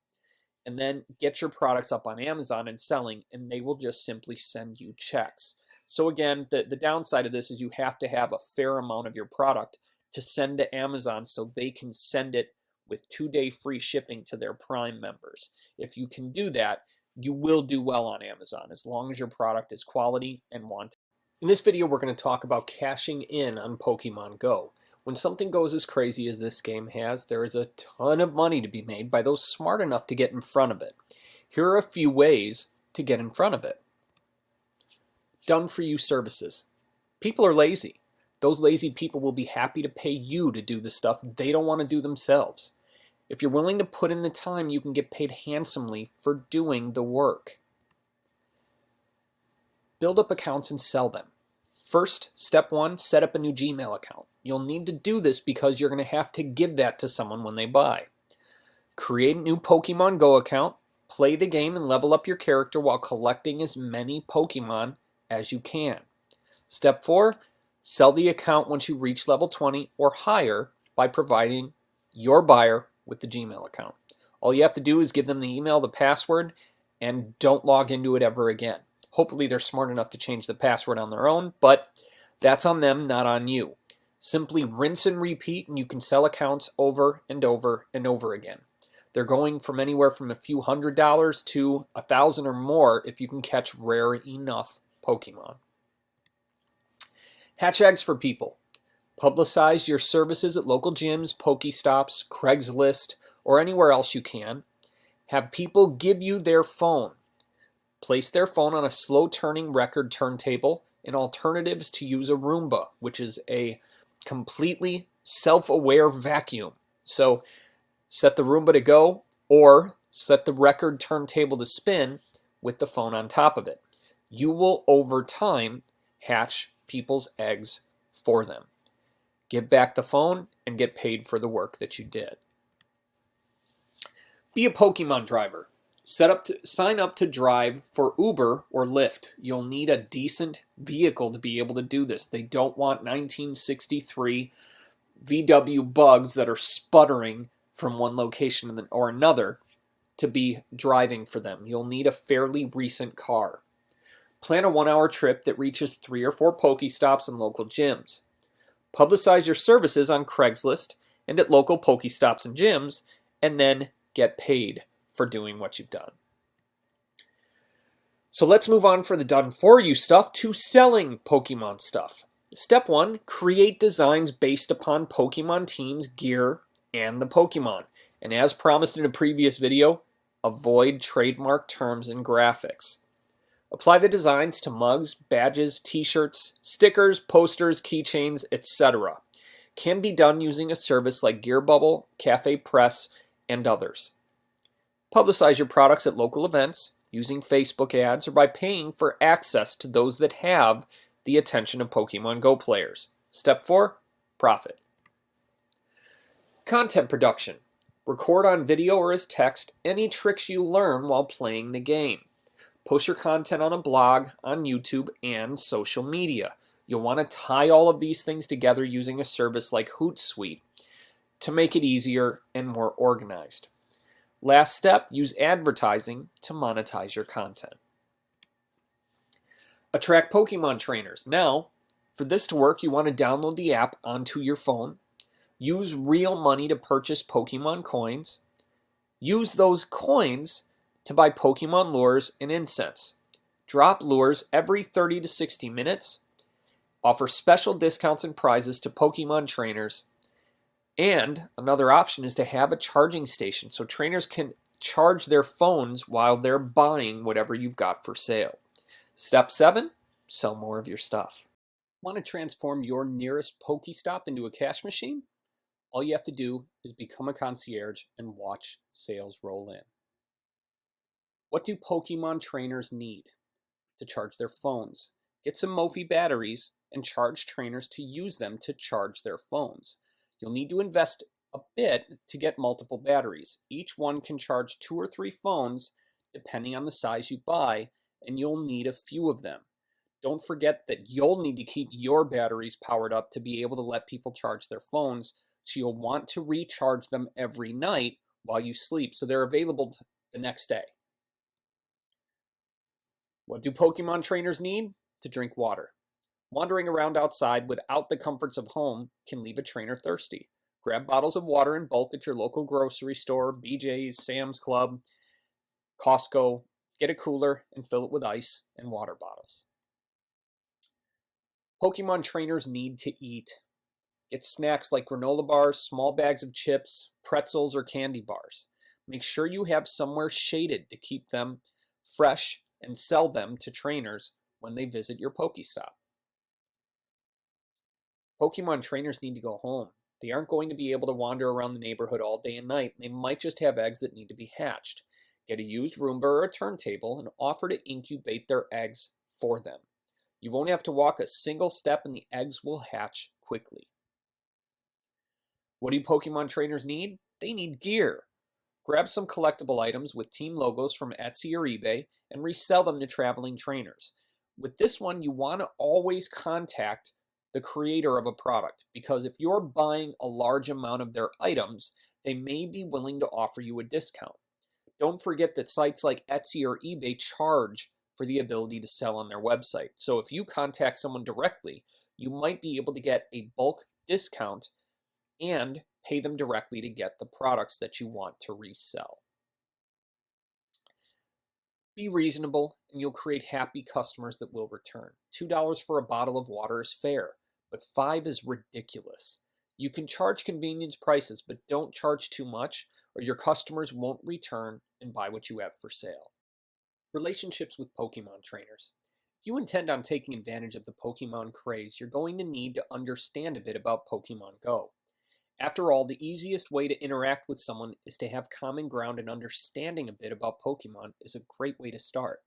and then get your products up on Amazon and selling, and they will just simply send you checks. So again, the downside of this is you have to have a fair amount of your product to send to Amazon so they can send it with 2-day free shipping to their Prime members. If you can do that, you will do well on Amazon as long as your product is quality and wanted. In this video, we're going to talk about cashing in on Pokemon Go. When something goes as crazy as this game has, there is a ton of money to be made by those smart enough to get in front of it. Here are a few ways to get in front of it. Done for you services. People are lazy. Those lazy people will be happy to pay you to do the stuff they don't want to do themselves. If you're willing to put in the time, you can get paid handsomely for doing the work. Build up accounts and sell them. First, step 1, set up a new Gmail account. You'll need to do this because you're going to have to give that to someone when they buy. Create a new Pokemon Go account, play the game and level up your character while collecting as many Pokemon as you can. Step 4, sell the account once you reach level 20 or higher by providing your buyer with the Gmail account. All you have to do is give them the email, the password, and don't log into it ever again. Hopefully they're smart enough to change the password on their own, but that's on them, not on you. Simply rinse and repeat, and you can sell accounts over and over and over again. They're going from anywhere from a few $100s to $1,000 or more if you can catch rare enough Pokemon. Hatch eggs for people. Publicize your services at local gyms, Pokestops, Craigslist, or anywhere else you can. Have people give you their phone. Place their phone on a slow-turning record turntable, and alternatives to use a Roomba, which is a completely self-aware vacuum. So set the Roomba to go, or set the record turntable to spin with the phone on top of it. You will, over time, hatch people's eggs for them. Give back the phone and get paid for the work that you did. Be a Pokemon driver. Sign up to drive for Uber or Lyft. You'll need a decent vehicle to be able to do this. They don't want 1963 VW bugs that are sputtering from one location or another to be driving for them. You'll need a fairly recent car. Plan a 1-hour trip that reaches 3 or 4 Pokestops and local gyms. Publicize your services on Craigslist and at local Pokestops and gyms, and then get paid for doing what you've done. So let's move on for the done for you stuff to selling Pokemon stuff. Step 1, create designs based upon Pokemon teams, gear, and the Pokemon. And as promised in a previous video, avoid trademark terms and graphics. Apply the designs to mugs, badges, t-shirts, stickers, posters, keychains, etc. Can be done using a service like GearBubble, Cafe Press, and others. Publicize your products at local events using Facebook ads or by paying for access to those that have the attention of Pokemon Go players. Step 4, profit. Content production. Record on video or as text any tricks you learn while playing the game. Post your content on a blog, on YouTube, and social media. You'll want to tie all of these things together using a service like Hootsuite to make it easier and more organized. Last step, use advertising to monetize your content. Attract Pokemon trainers. Now, for this to work, you want to download the app onto your phone. Use real money to purchase Pokemon coins. Use those coins to buy Pokemon lures and incense. Drop lures every 30 to 60 minutes. Offer special discounts and prizes to Pokemon trainers. And another option is to have a charging station so trainers can charge their phones while they're buying whatever you've got for sale. Step 7, sell more of your stuff. Want to transform your nearest Pokestop into a cash machine? All you have to do is become a concierge and watch sales roll in. What do Pokemon trainers need? To charge their phones. Get some Mophie batteries and charge trainers to use them to charge their phones. You'll need to invest a bit to get multiple batteries. Each one can charge 2 or 3 phones depending on the size you buy, and you'll need a few of them. Don't forget that you'll need to keep your batteries powered up to be able to let people charge their phones, so you'll want to recharge them every night while you sleep so they're available the next day. What do Pokemon trainers need? To drink water. Wandering around outside without the comforts of home can leave a trainer thirsty. Grab bottles of water in bulk at your local grocery store, BJ's, Sam's Club, Costco. Get a cooler and fill it with ice and water bottles. Pokemon trainers need to eat. Get snacks like granola bars, small bags of chips, pretzels, or candy bars. Make sure you have somewhere shaded to keep them fresh and sell them to trainers when they visit your Pokestop. Pokemon trainers need to go home. They aren't going to be able to wander around the neighborhood all day and night. They might just have eggs that need to be hatched. Get a used Roomba or a turntable and offer to incubate their eggs for them. You won't have to walk a single step and the eggs will hatch quickly. What do Pokemon trainers need? They need gear. Grab some collectible items with team logos from Etsy or eBay and resell them to traveling trainers. With this one, you want to always contact the creator of a product, because if you're buying a large amount of their items, they may be willing to offer you a discount. Don't forget that sites like Etsy or eBay charge for the ability to sell on their website. So if you contact someone directly, you might be able to get a bulk discount and pay them directly to get the products that you want to resell. Be reasonable and you'll create happy customers that will return. $2 for a bottle of water is fair, but $5 is ridiculous. You can charge convenience prices, but don't charge too much or your customers won't return and buy what you have for sale. Relationships with Pokemon trainers. If you intend on taking advantage of the Pokemon craze, you're going to need to understand a bit about Pokemon Go. After all, the easiest way to interact with someone is to have common ground, and understanding a bit about Pokemon is a great way to start.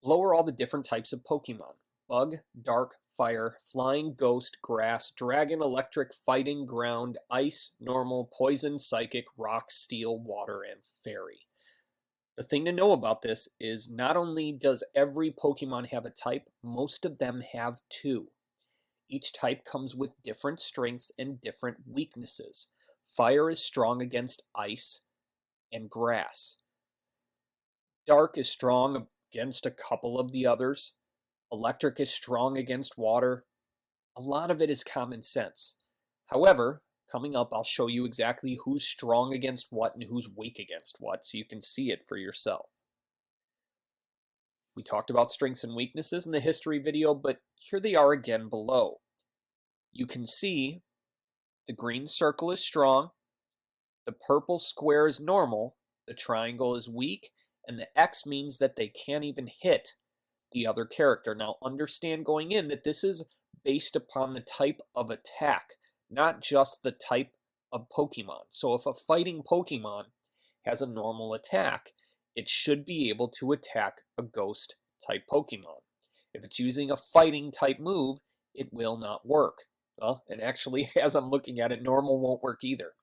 Below are all the different types of Pokemon: Bug, Dark, Fire, Flying, Ghost, Grass, Dragon, Electric, Fighting, Ground, Ice, Normal, Poison, Psychic, Rock, Steel, Water, and Fairy. The thing to know about this is not only does every Pokemon have a type, most of them have 2. Each type comes with different strengths and different weaknesses. Fire is strong against ice and grass. Dark is strong against a couple of the others. Electric is strong against water. A lot of it is common sense. However, coming up, I'll show you exactly who's strong against what and who's weak against what, so you can see it for yourself. We talked about strengths and weaknesses in the history video, but here they are again below. You can see the green circle is strong, the purple square is normal, the triangle is weak, and the X means that they can't even hit the other character. Now understand going in that this is based upon the type of attack, not just the type of Pokemon. So if a fighting Pokemon has a normal attack, it should be able to attack a ghost type Pokemon. If it's using a fighting type move, it will not work. Well, and actually, as I'm looking at it, normal won't work either.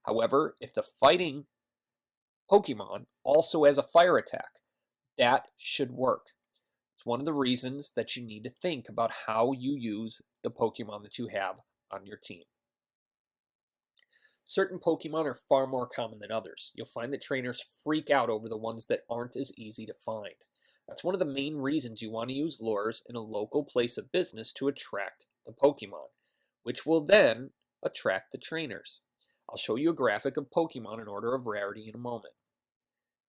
However, if the fighting Pokemon also has a fire attack, that should work. It's one of the reasons that you need to think about how you use the Pokemon that you have on your team. Certain Pokemon are far more common than others. You'll find that trainers freak out over the ones that aren't as easy to find. That's one of the main reasons you want to use lures in a local place of business to attract the Pokemon, which will then attract the trainers. I'll show you a graphic of Pokemon in order of rarity in a moment.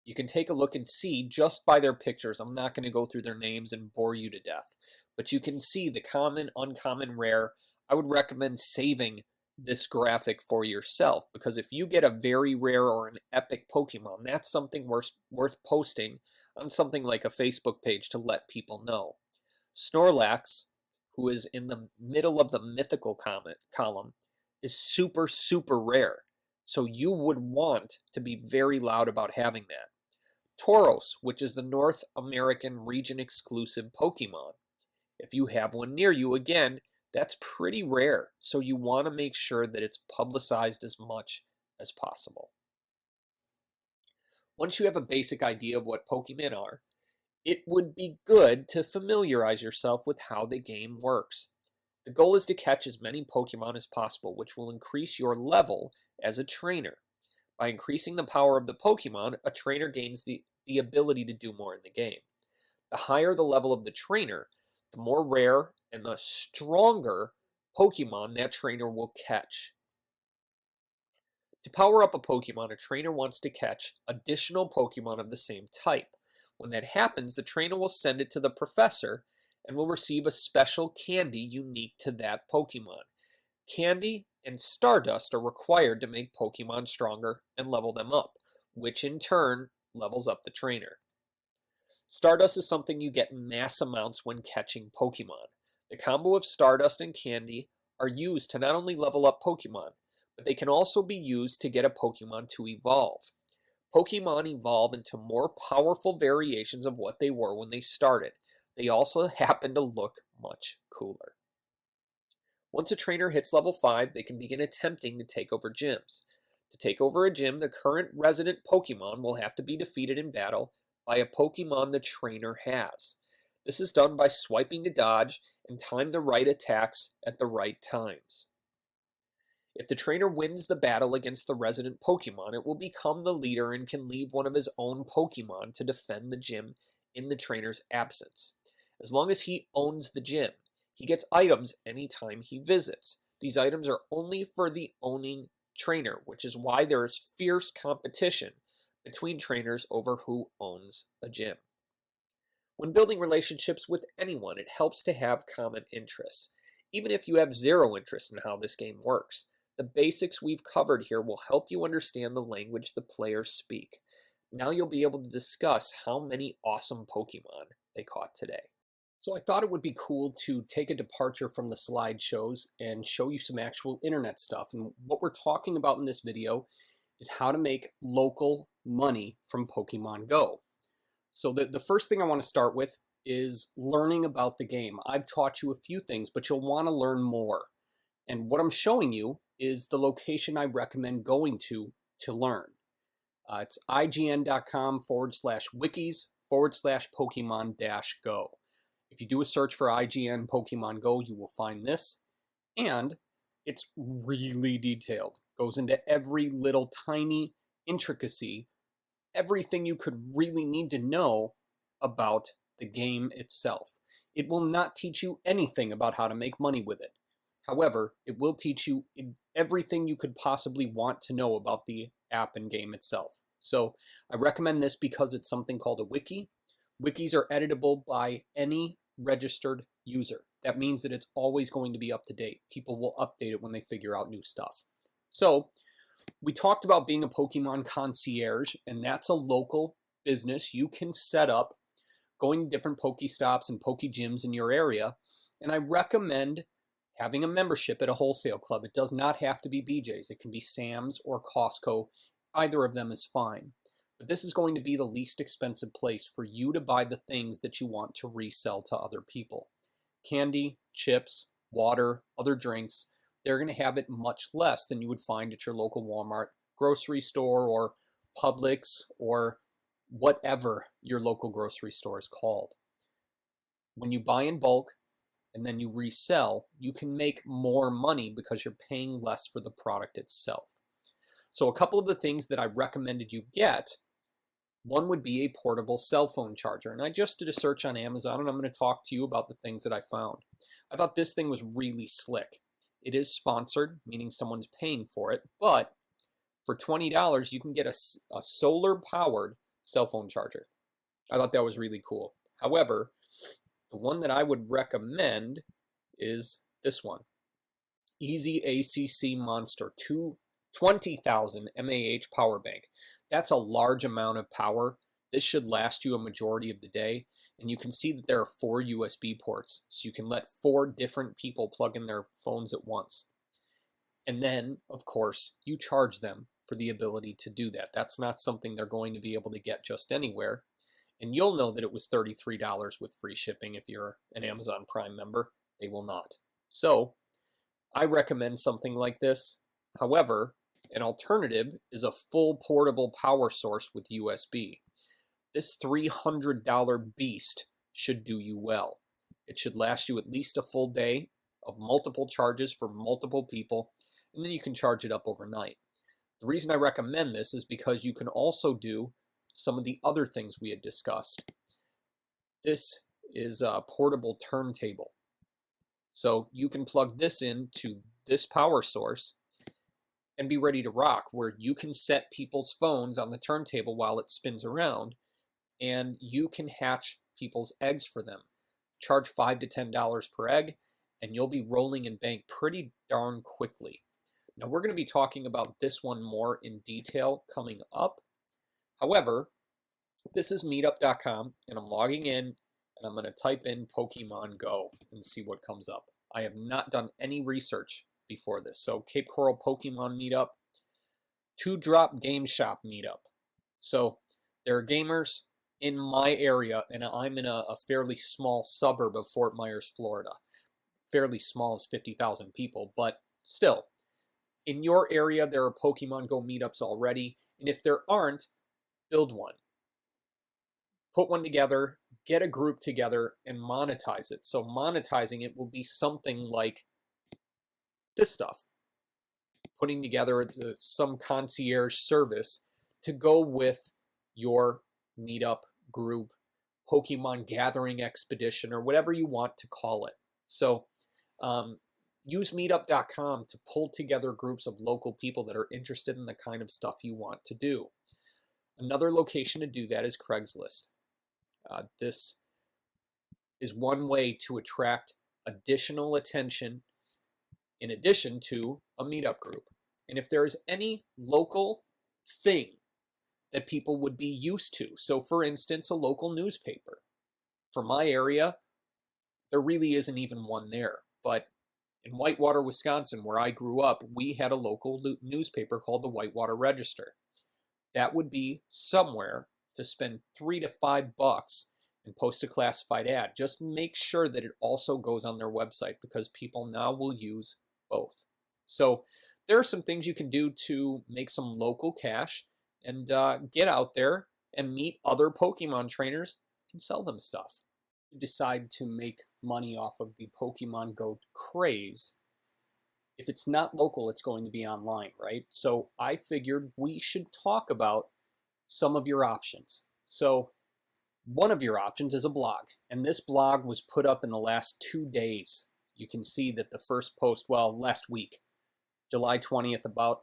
You can take a look and see just by their pictures. I'm not going to go through their names and bore you to death, but you can see the common, uncommon, rare. I would recommend saving this graphic for yourself, because if you get a very rare or an epic Pokemon, that's something worth posting on something like a Facebook page to let people know. Snorlax, who is in the middle of the mythical column, is super, super rare. So you would want to be very loud about having that. Tauros, which is the North American region exclusive Pokemon. If you have one near you, again, that's pretty rare. So you want to make sure that it's publicized as much as possible. Once you have a basic idea of what Pokemon are, it would be good to familiarize yourself with how the game works. The goal is to catch as many Pokemon as possible, which will increase your level as a trainer. By increasing the power of the Pokemon, a trainer gains the ability to do more in the game. The higher the level of the trainer, the more rare and the stronger Pokemon that trainer will catch. To power up a Pokemon, a trainer wants to catch additional Pokemon of the same type. When that happens, the trainer will send it to the professor and will receive a special candy unique to that Pokemon. Candy and Stardust are required to make Pokemon stronger and level them up, which in turn levels up the trainer. Stardust is something you get in mass amounts when catching Pokemon. The combo of Stardust and Candy are used to not only level up Pokemon, but they can also be used to get a Pokemon to evolve. Pokemon evolve into more powerful variations of what they were when they started. They also happen to look much cooler. Once a trainer hits level 5, they can begin attempting to take over gyms. To take over a gym, the current resident Pokemon will have to be defeated in battle by a Pokemon the trainer has. This is done by swiping to dodge and time the right attacks at the right times. If the trainer wins the battle against the resident Pokemon, it will become the leader and can leave one of his own Pokemon to defend the gym in the trainer's absence. As long as he owns the gym, he gets items anytime he visits. These items are only for the owning trainer, which is why there is fierce competition between trainers over who owns a gym. When building relationships with anyone, it helps to have common interests. Even if you have zero interest in how this game works, the basics we've covered here will help you understand the language the players speak. Now you'll be able to discuss how many awesome Pokemon they caught today. So I thought it would be cool to take a departure from the slideshows and show you some actual internet stuff. And what we're talking about in this video is how to make local money from Pokemon Go. So the first thing I want to start with is learning about the game. I've taught you a few things, but you'll want to learn more. And what I'm showing you is the location I recommend going to learn. It's ign.com/wikis/Pokemon-Go. If you do a search for IGN Pokemon Go, you will find this. And it's really detailed. Goes into every little tiny intricacy, everything you could really need to know about the game itself. It will not teach you anything about how to make money with it. However, it will teach you everything you could possibly want to know about the app and game itself. So I recommend this because it's something called a wiki. Wikis are editable by any registered user. That means that it's always going to be up to date. People will update it when they figure out new stuff. So we talked about being a Pokemon concierge, and that's a local business you can set up going to different Pokestops and Pokegyms in your area. And I recommend having a membership at a wholesale club. It does not have to be BJ's. It can be Sam's or Costco. Either of them is fine. But this is going to be the least expensive place for you to buy the things that you want to resell to other people. Candy, chips, water, other drinks, they're going to have it much less than you would find at your local Walmart, grocery store, or Publix, or whatever your local grocery store is called. when you buy in bulk and then you resell, you can make more money because you're paying less for the product itself. So a couple of the things that I recommended you get, one would be a portable cell phone charger. And I just did a search on Amazon, and I'm going to talk to you about the things that I found. I thought this thing was really slick. It is sponsored, meaning someone's paying for it, but for $20, you can get a solar-powered cell phone charger. I thought that was really cool. However, the one that I would recommend is this one. Easy ACC Monster 20,000 mAh power bank. That's a large amount of power. This should last you a majority of the day. And you can see that there are 4 USB ports. So you can let 4 different people plug in their phones at once. And then, of course, you charge them for the ability to do that. That's not something they're going to be able to get just anywhere. And you'll know that it was $33 with free shipping if you're an Amazon Prime member. They will not. So I recommend something like this. However, an alternative is a full portable power source with USB. This $300 beast should do you well. It should last you at least a full day of multiple charges for multiple people, and then you can charge it up overnight. The reason I recommend this is because you can also do some of the other things we had discussed. This is a portable turntable. So you can plug this into this power source and be ready to rock, where you can set people's phones on the turntable while it spins around, and you can hatch people's eggs for them. Charge $5 to $10 per egg, and you'll be rolling in bank pretty darn quickly. Now, we're going to be talking about this one more in detail coming up. However, this is meetup.com, and I'm logging in, and I'm going to type in Pokemon Go and see what comes up. I have not done any research before this. So Cape Coral Pokemon Meetup, 2Drop Game Shop Meetup. So there are gamers in my area, and I'm in a fairly small suburb of Fort Myers, Florida. Fairly small is 50,000 people, but still. In your area, there are Pokemon Go meetups already, and if there aren't, build one. Put one together, get a group together, and monetize it. So monetizing it will be something like this stuff. Putting together some concierge service to go with your meetup group, Pokemon gathering expedition, or whatever you want to call it. So use meetup.com to pull together groups of local people that are interested in the kind of stuff you want to do. Another location to do that is Craigslist. This is one way to attract additional attention in addition to a meetup group. And if there is any local thing that people would be used to, so for instance, a local newspaper. For my area, there really isn't even one there. But in Whitewater, Wisconsin, where I grew up, we had a local newspaper called the Whitewater Register. That would be somewhere to spend $3 to $5 and post a classified ad. Just make sure that it also goes on their website, because people now will use both. So there are some things you can do to make some local cash and get out there and meet other Pokemon trainers and sell them stuff. You decide to make money off of the Pokemon Go craze. If it's not local, it's going to be online, right? So I figured we should talk about some of your options. So one of your options is a blog, and this blog was put up in the last 2 days. You can see that the first post, well, last week, July 20th, about,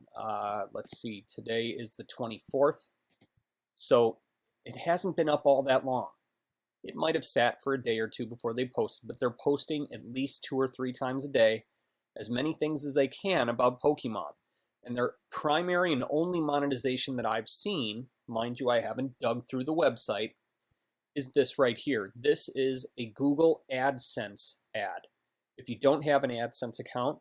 let's see, today is the 24th. So it hasn't been up all that long. It might have sat for a day or two before they posted, but they're posting at least 2 or 3 times a day, as many things as they can about Pokemon. And their primary and only monetization that I've seen, mind you, I haven't dug through the website, is this right here. This is a Google AdSense ad. If you don't have an AdSense account,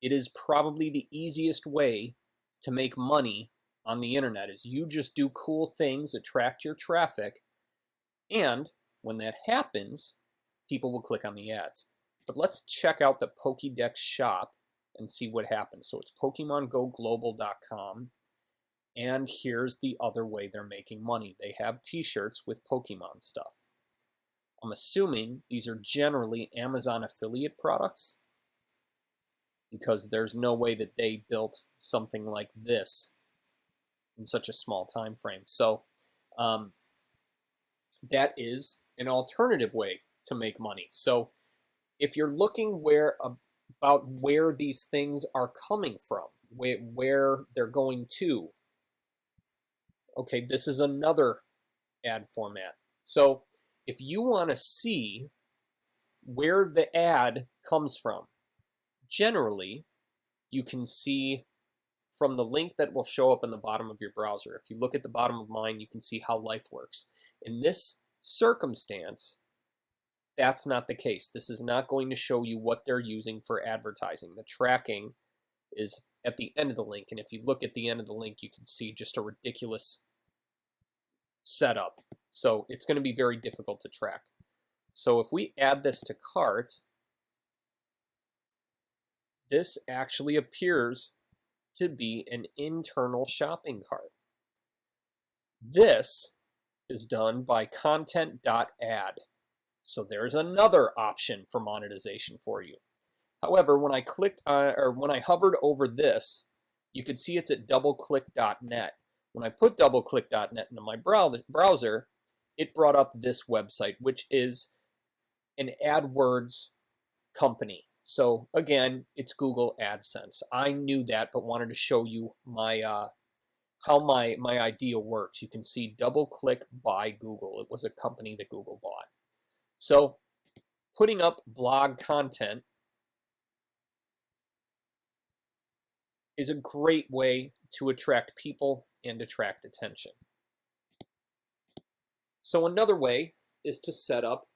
it is probably the easiest way to make money on the internet, is you just do cool things, attract your traffic, and when that happens, people will click on the ads. But let's check out the Pokédex shop and see what happens. So it's PokemonGoGlobal.com, and here's the other way they're making money. They have t-shirts with Pokemon stuff. I'm assuming these are generally Amazon affiliate products, because there's no way that they built something like this in such a small time frame. So that is an alternative way to make money. So if you're looking about where these things are coming from, where they're going to, okay, this is another ad format. So if you want to see where the ad comes from, generally you can see from the link that will show up in the bottom of your browser. If you look at the bottom of mine, you can see how Life works. In this circumstance, that's not the case. This is not going to show you what they're using for advertising. The tracking is at the end of the link, and if you look at the end of the link, you can see just a ridiculous setup. So it's going to be very difficult to track. So if we add this to cart, this actually appears to be an internal shopping cart. This is done by content.ad. So there's another option for monetization for you. However, when I clicked on, or when I hovered over this, you could see it's at doubleclick.net. When I put doubleclick.net into my browser, it brought up this website, which is an AdWords company. So again, it's Google AdSense. I knew that, but wanted to show you my how my idea works. You can see DoubleClick by Google. It was a company that Google bought. So putting up blog content is a great way to attract people and attract attention. So another way is to set up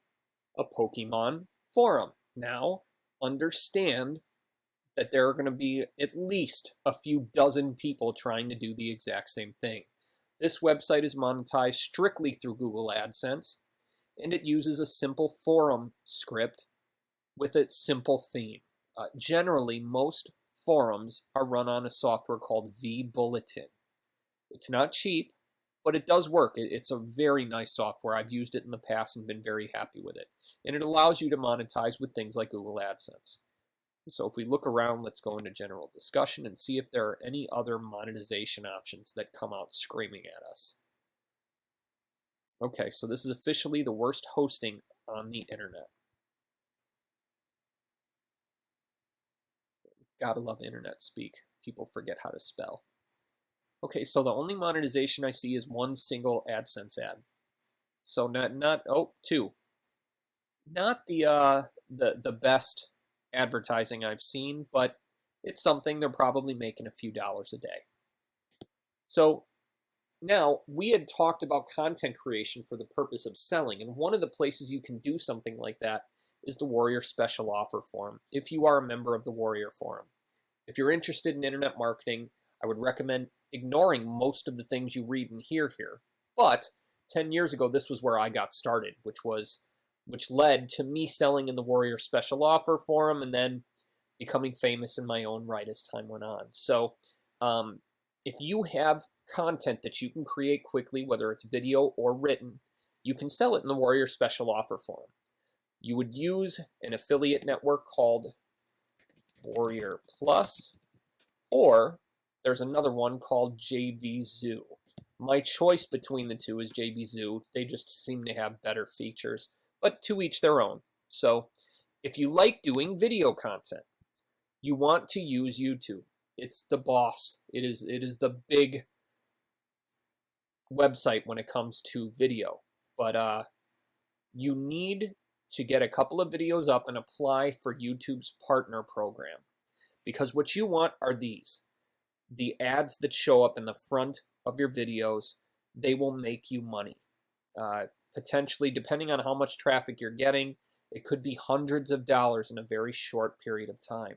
a Pokemon forum. Now, understand that there are going to be at least a few dozen people trying to do the exact same thing. This website is monetized strictly through Google AdSense, and it uses a simple forum script with a simple theme. Generally, most forums are run on a software called vBulletin. It's not cheap, but it does work. It's a very nice software. I've used it in the past and been very happy with it. And it allows you to monetize with things like Google AdSense. So if we look around, let's go into general discussion and see if there are any other monetization options that come out screaming at us. Okay, so this is officially the worst hosting on the internet. Gotta love internet speak. People forget how to spell. Okay, so the only monetization I see is one single AdSense ad. So two. Not the best advertising I've seen, but it's something. They're probably making a few dollars a day. So now, we had talked about content creation for the purpose of selling, and one of the places you can do something like that is the Warrior Special Offer Forum, if you are a member of the Warrior Forum. If you're interested in internet marketing, I would recommend ignoring most of the things you read and hear here. But 10 years ago, this was where I got started, which led to me selling in the Warrior Special Offer Forum and then becoming famous in my own right as time went on. So if you have content that you can create quickly, whether it's video or written, you can sell it in the Warrior Special Offer Forum. You would use an affiliate network called Warrior Plus, or there's another one called JVZoo. My choice between the two is JVZoo. They just seem to have better features, but to each their own. So if you like doing video content, you want to use YouTube. It's the boss. It is the big website when it comes to video. But you need to get a couple of videos up and apply for YouTube's partner program. Because what you want are these. The ads that show up in the front of your videos, they will make you money. Potentially, depending on how much traffic you're getting, it could be hundreds of dollars in a very short period of time.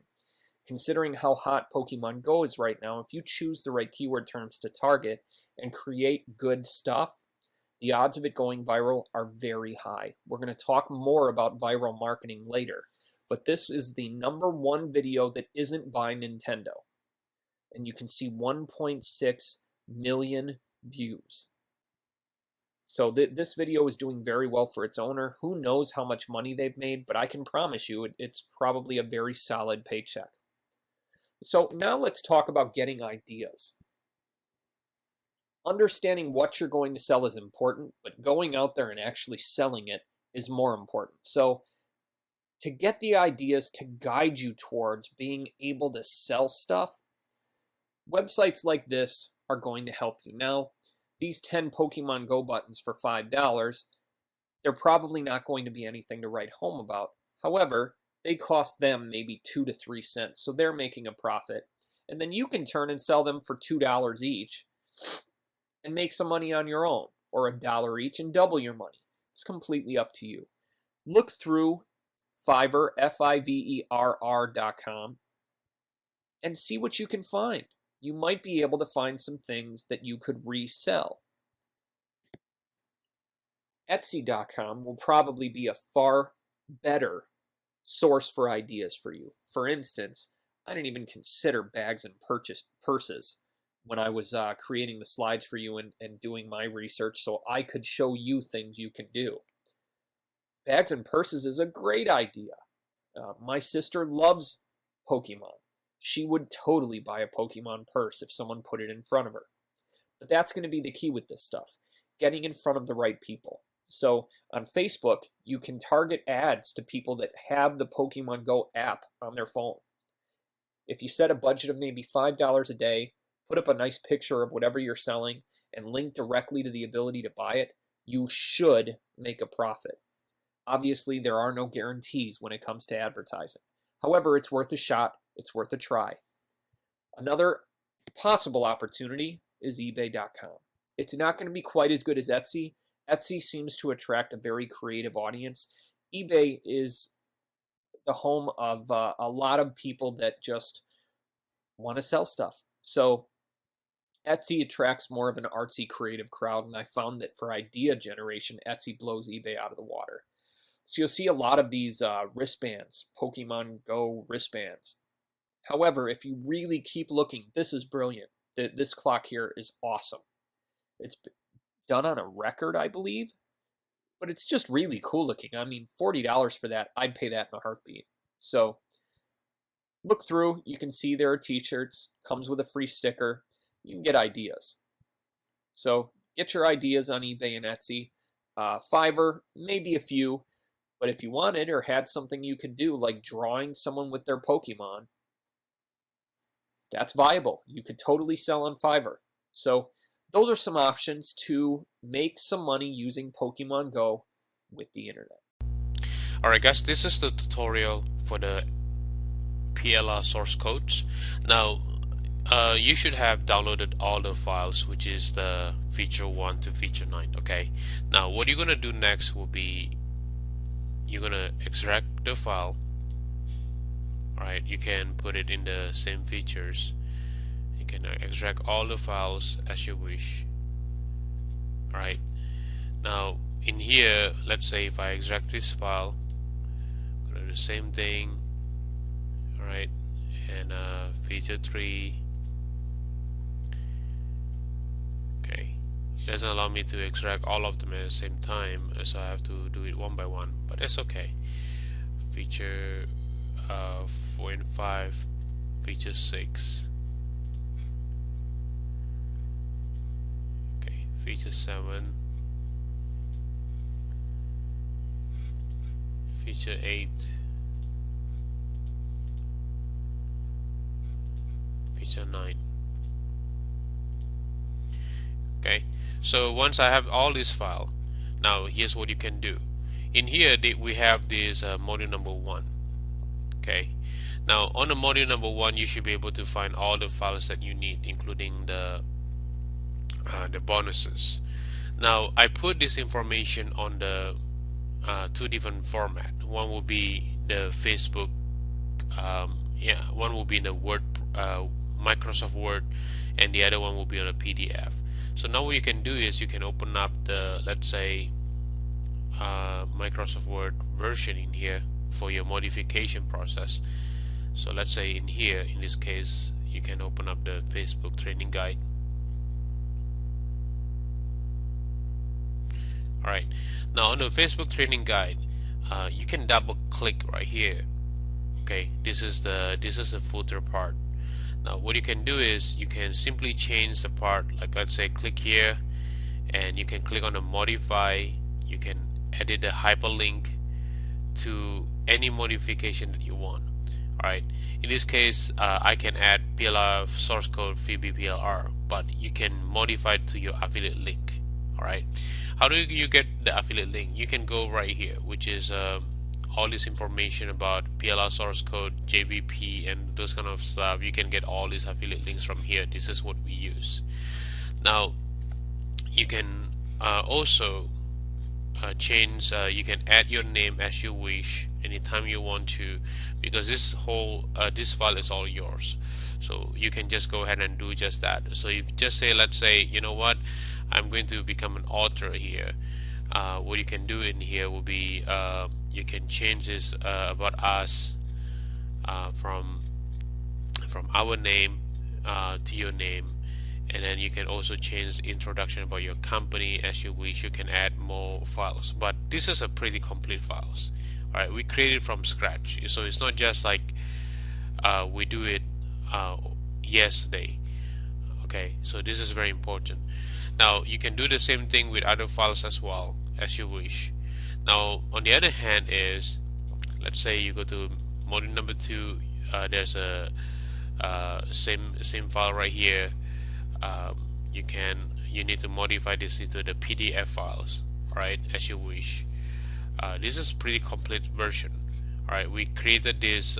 Considering how hot Pokemon Go is right now, if you choose the right keyword terms to target and create good stuff, the odds of it going viral are very high. We're going to talk more about viral marketing later, but this is the #1 video that isn't by Nintendo. And you can see 1.6 million views. So this video is doing very well for its owner. Who knows how much money they've made, but I can promise you it's probably a very solid paycheck. So now let's talk about getting ideas. Understanding what you're going to sell is important, but going out there and actually selling it is more important. So to get the ideas to guide you towards being able to sell stuff, websites like this are going to help you. Now, these 10 Pokemon Go buttons for $5, they're probably not going to be anything to write home about. However, they cost them maybe 2 to 3 cents, so they're making a profit. And then you can turn and sell them for $2 each and make some money on your own, or $1 each and double your money. It's completely up to you. Look through Fiverr, Fiverr.com, and see what you can find. You might be able to find some things that you could resell. Etsy.com will probably be a far better source for ideas for you. For instance, I didn't even consider bags and purses when I was creating the slides for you and doing my research so I could show you things you can do. Bags and purses is a great idea. My sister loves Pokemon. She would totally buy a Pokemon purse if someone put it in front of her. But that's going to be the key with this stuff, getting in front of the right people. So on Facebook, you can target ads to people that have the Pokemon Go app on their phone. If you set a budget of maybe $5 a day, put up a nice picture of whatever you're selling, and link directly to the ability to buy it, you should make a profit. Obviously, there are no guarantees when it comes to advertising. However, it's worth a shot. It's worth a try. Another possible opportunity is eBay.com. It's not going to be quite as good as Etsy. Etsy seems to attract a very creative audience. eBay is the home of a lot of people that just want to sell stuff. So Etsy attracts more of an artsy, creative crowd, and I found that for idea generation, Etsy blows eBay out of the water. So you'll see a lot of these wristbands, Pokemon Go wristbands. However, if you really keep looking, this is brilliant. This clock here is awesome. It's done on a record, I believe, but it's just really cool looking. I mean, $40 for that, I'd pay that in a heartbeat. So look through, you can see there are t-shirts, comes with a free sticker. You can get ideas. So get your ideas on eBay and Etsy. Fiverr, maybe a few, but if you wanted or had something you could do, like drawing someone with their Pokemon, that's viable. You could totally sell on Fiverr. So those are some options to make some money using Pokemon Go with the internet. Alright guys, this is the tutorial for the PLR source codes. Now you should have downloaded all the files, which is the feature 1 to feature 9. Okay, now what you're gonna do next will be you're gonna extract the file. Alright, you can put it in the same features. You can extract all the files as you wish. Alright, now in here, let's say if I extract this file, I'm gonna do the same thing. Alright, and feature 3. Okay, it doesn't allow me to extract all of them at the same time, so I have to do it one by one, but that's okay. Feature 4 and 5, feature 6. Okay, feature 7, feature 8, feature 9. Okay, so once I have all this file, now here's what you can do. In here we have this module number 1. Okay, now on the module number 1 you should be able to find all the files that you need, including the bonuses. Now I put this information on the 2 different format. One will be the Facebook, one will be in the Word, Microsoft Word, and the other one will be on a PDF. So now what you can do is you can open up the, let's say, Microsoft Word version in here for your modification process. So let's say in here, in this case, you can open up the Facebook training guide. Alright, now on the Facebook training guide, you can double click right here. Okay, this is the footer part. Now what you can do is you can simply change the part, like let's say click here, and you can click on the modify. You can edit the hyperlink to any modification that you want. Alright, in this case I can add PLR source code FreeBPLR, but you can modify it to your affiliate link. Alright, how do you get the affiliate link? You can go right here, which is all this information about PLR source code, JBP, and those kind of stuff. You can get all these affiliate links from here. This is what we use. Now you can also change, you can add your name as you wish anytime you want to, because this whole this file is all yours. So you can just go ahead and do just that. So you just say, let's say, you know what, I'm going to become an author here. What you can do in here will be you can change this about us from our name to your name, and then you can also change the introduction about your company as you wish. You can add more files, but this is a pretty complete files. Alright, we created from scratch, so it's not just like we do it yesterday. Okay, so this is very important. Now you can do the same thing with other files as well as you wish. Now on the other hand is, let's say you go to module number 2, there's a same file right here. You need to modify this into the PDF files, right, as you wish. This is pretty complete version. Alright, we created this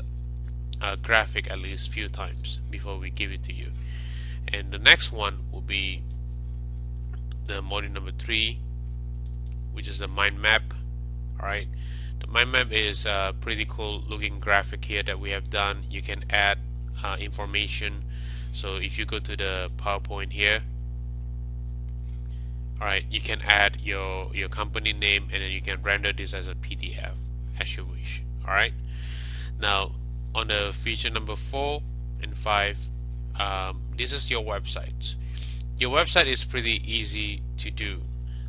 graphic at least few times before we give it to you. And the next one will be the module number 3, which is the mind map. Alright, the mind map is a pretty cool looking graphic here that we have done. You can add information. So if you go to the PowerPoint here, alright, you can add your company name, and then you can render this as a PDF as you wish. Alright, now on the feature number 4 and 5, this is your website. Your website is pretty easy to do.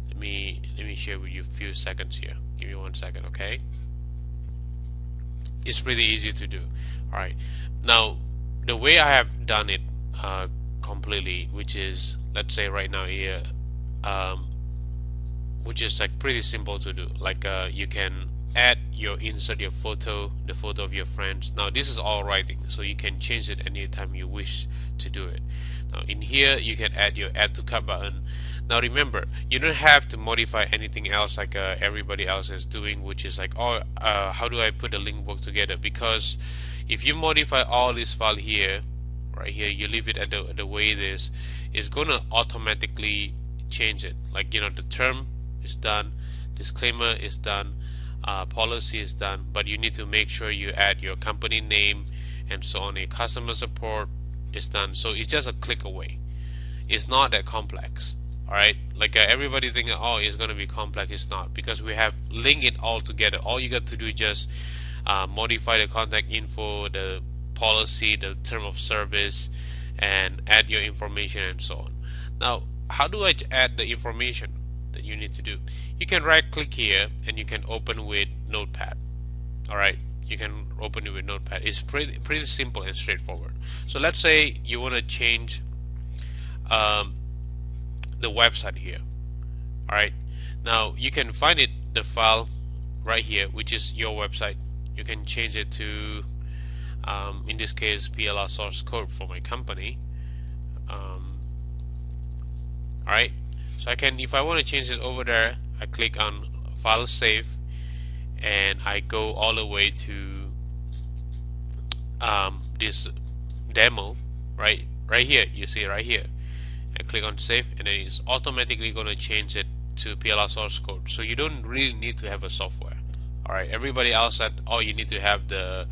Let me share with you a few seconds here. Give me 1 second, okay? It's pretty easy to do. Alright, now the way I have done it completely, which is, let's say right now here, which is like pretty simple to do. Like you can insert your photo, the photo of your friends. Now this is all writing, so you can change it anytime you wish to do it. Now in here you can add your add to cart button. Now remember, you don't have to modify anything else like everybody else is doing, which is like, oh, how do I put the link book together? Because if you modify all this file here, right here, you leave it at the way it is, it's gonna automatically change it. Like, you know, the term is done, disclaimer is done, policy is done, but you need to make sure you add your company name and so on. A customer support is done, so it's just a click away. It's not that complex. Alright, like everybody thinking, oh, it's gonna be complex. It's not, because we have linked it all together. All you got to do is just modify the contact info, the policy, the term of service, and add your information and so on. Now, how do I add the information that you need to do? You can right click here and you can open with Notepad. Alright, you can open it with Notepad. It's pretty simple and straightforward. So let's say you want to change the website here. Alright, now you can find it, the file right here, which is your website. You can change it to in this case PLR source code for my company. Alright, so I can, if I want to change it over there, I click on file save and I go all the way to this demo right here. You see right here, I click on save and then it's automatically going to change it to PLR source code. So you don't really need to have a software. Alright, everybody else said, oh, you need to have the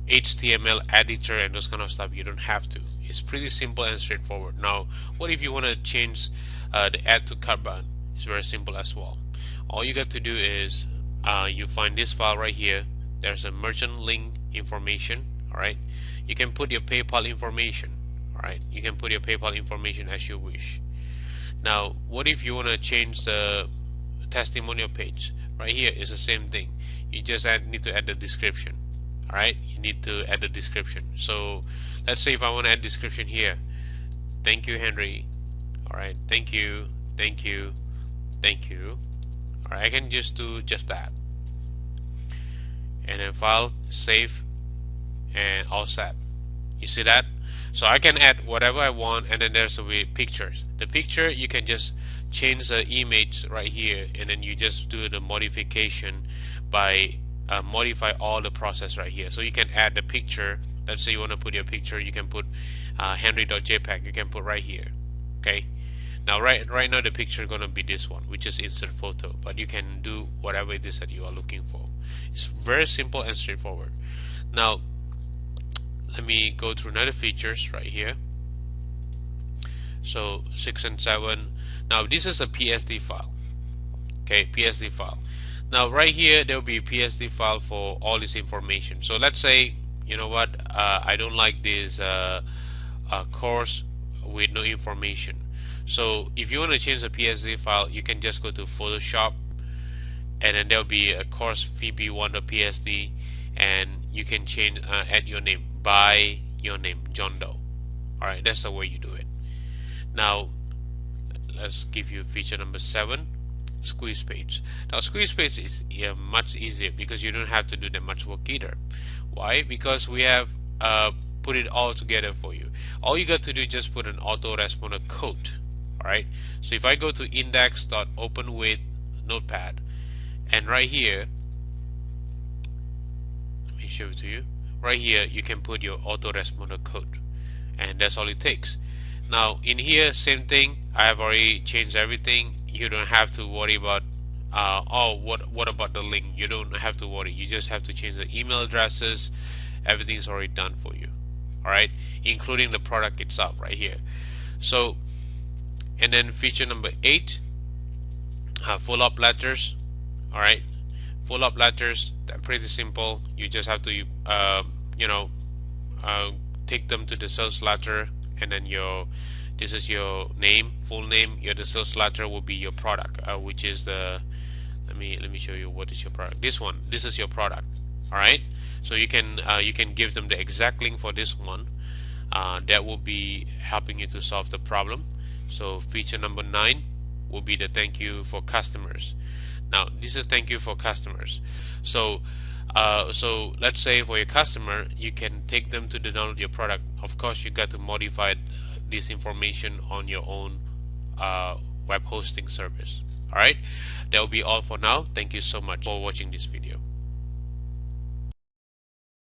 HTML editor and those kind of stuff. You don't have to. It's pretty simple and straightforward. Now, what if you want to change the add to cart button? It's very simple as well. All you got to do is you find this file right here. There's a merchant link information. Alright, you can put your PayPal information. Alright, you can put your PayPal information as you wish. Now what if you want to change the testimonial page? Right here is the same thing. You just need to add the description. Alright, you need to add the description. So let's say if I want to add description here, thank you Henry. Alright, thank you, thank you, thank you. Alright, I can just do just that, and then file, save, and all set. You see that? So I can add whatever I want, and then there's the pictures. The picture, you can just change the image right here, and then you just do the modification by modify all the process right here. So you can add the picture. Let's say you want to put your picture, you can put henry.jpg, you can put right here. Okay, now right now the picture is going to be this one, which is insert photo, but you can do whatever it is that you are looking for. It's very simple and straightforward. Now let me go through another features right here. So 6 and 7. Now this is a PSD file. Okay, PSD file. Now right here there will be a PSD file for all this information. So let's say, you know what, I don't like this course with no information. So if you want to change the PSD file, you can just go to Photoshop, and then there will be a course VB1.PSD, and you can change add your name by your name, John Doe. Alright, that's the way you do it. Now let's give you feature number 7, squeeze page. Now squeeze page is much easier because you don't have to do that much work either. Why? Because we have put it all together for you. All you got to do is just put an autoresponder code. Alright, so if I go to index.open with notepad, and right here, let me show it to you. Right here you can put your autoresponder code, and that's all it takes. Now in here, same thing, I have already changed everything. You don't have to worry about oh, what about the link? You don't have to worry. You just have to change the email addresses. Everything's already done for you. Alright, including the product itself right here. So, and then feature number 8, follow-up letters. Alright, follow-up letters, they're pretty simple. You just have to take them to the sales letter, and then this is your name, full name. The sales letter will be your product, which is the, let me show you what is your product. This is your product. Alright, so you can give them the exact link for this one. That will be helping you to solve the problem. So feature number 9 will be the thank you for customers. Now this is thank you for customers. So let's say for your customer, you can take them to download your product. Of course you got to modify this information on your own web hosting service. Alright, that will be all for now. Thank you so much for watching this video.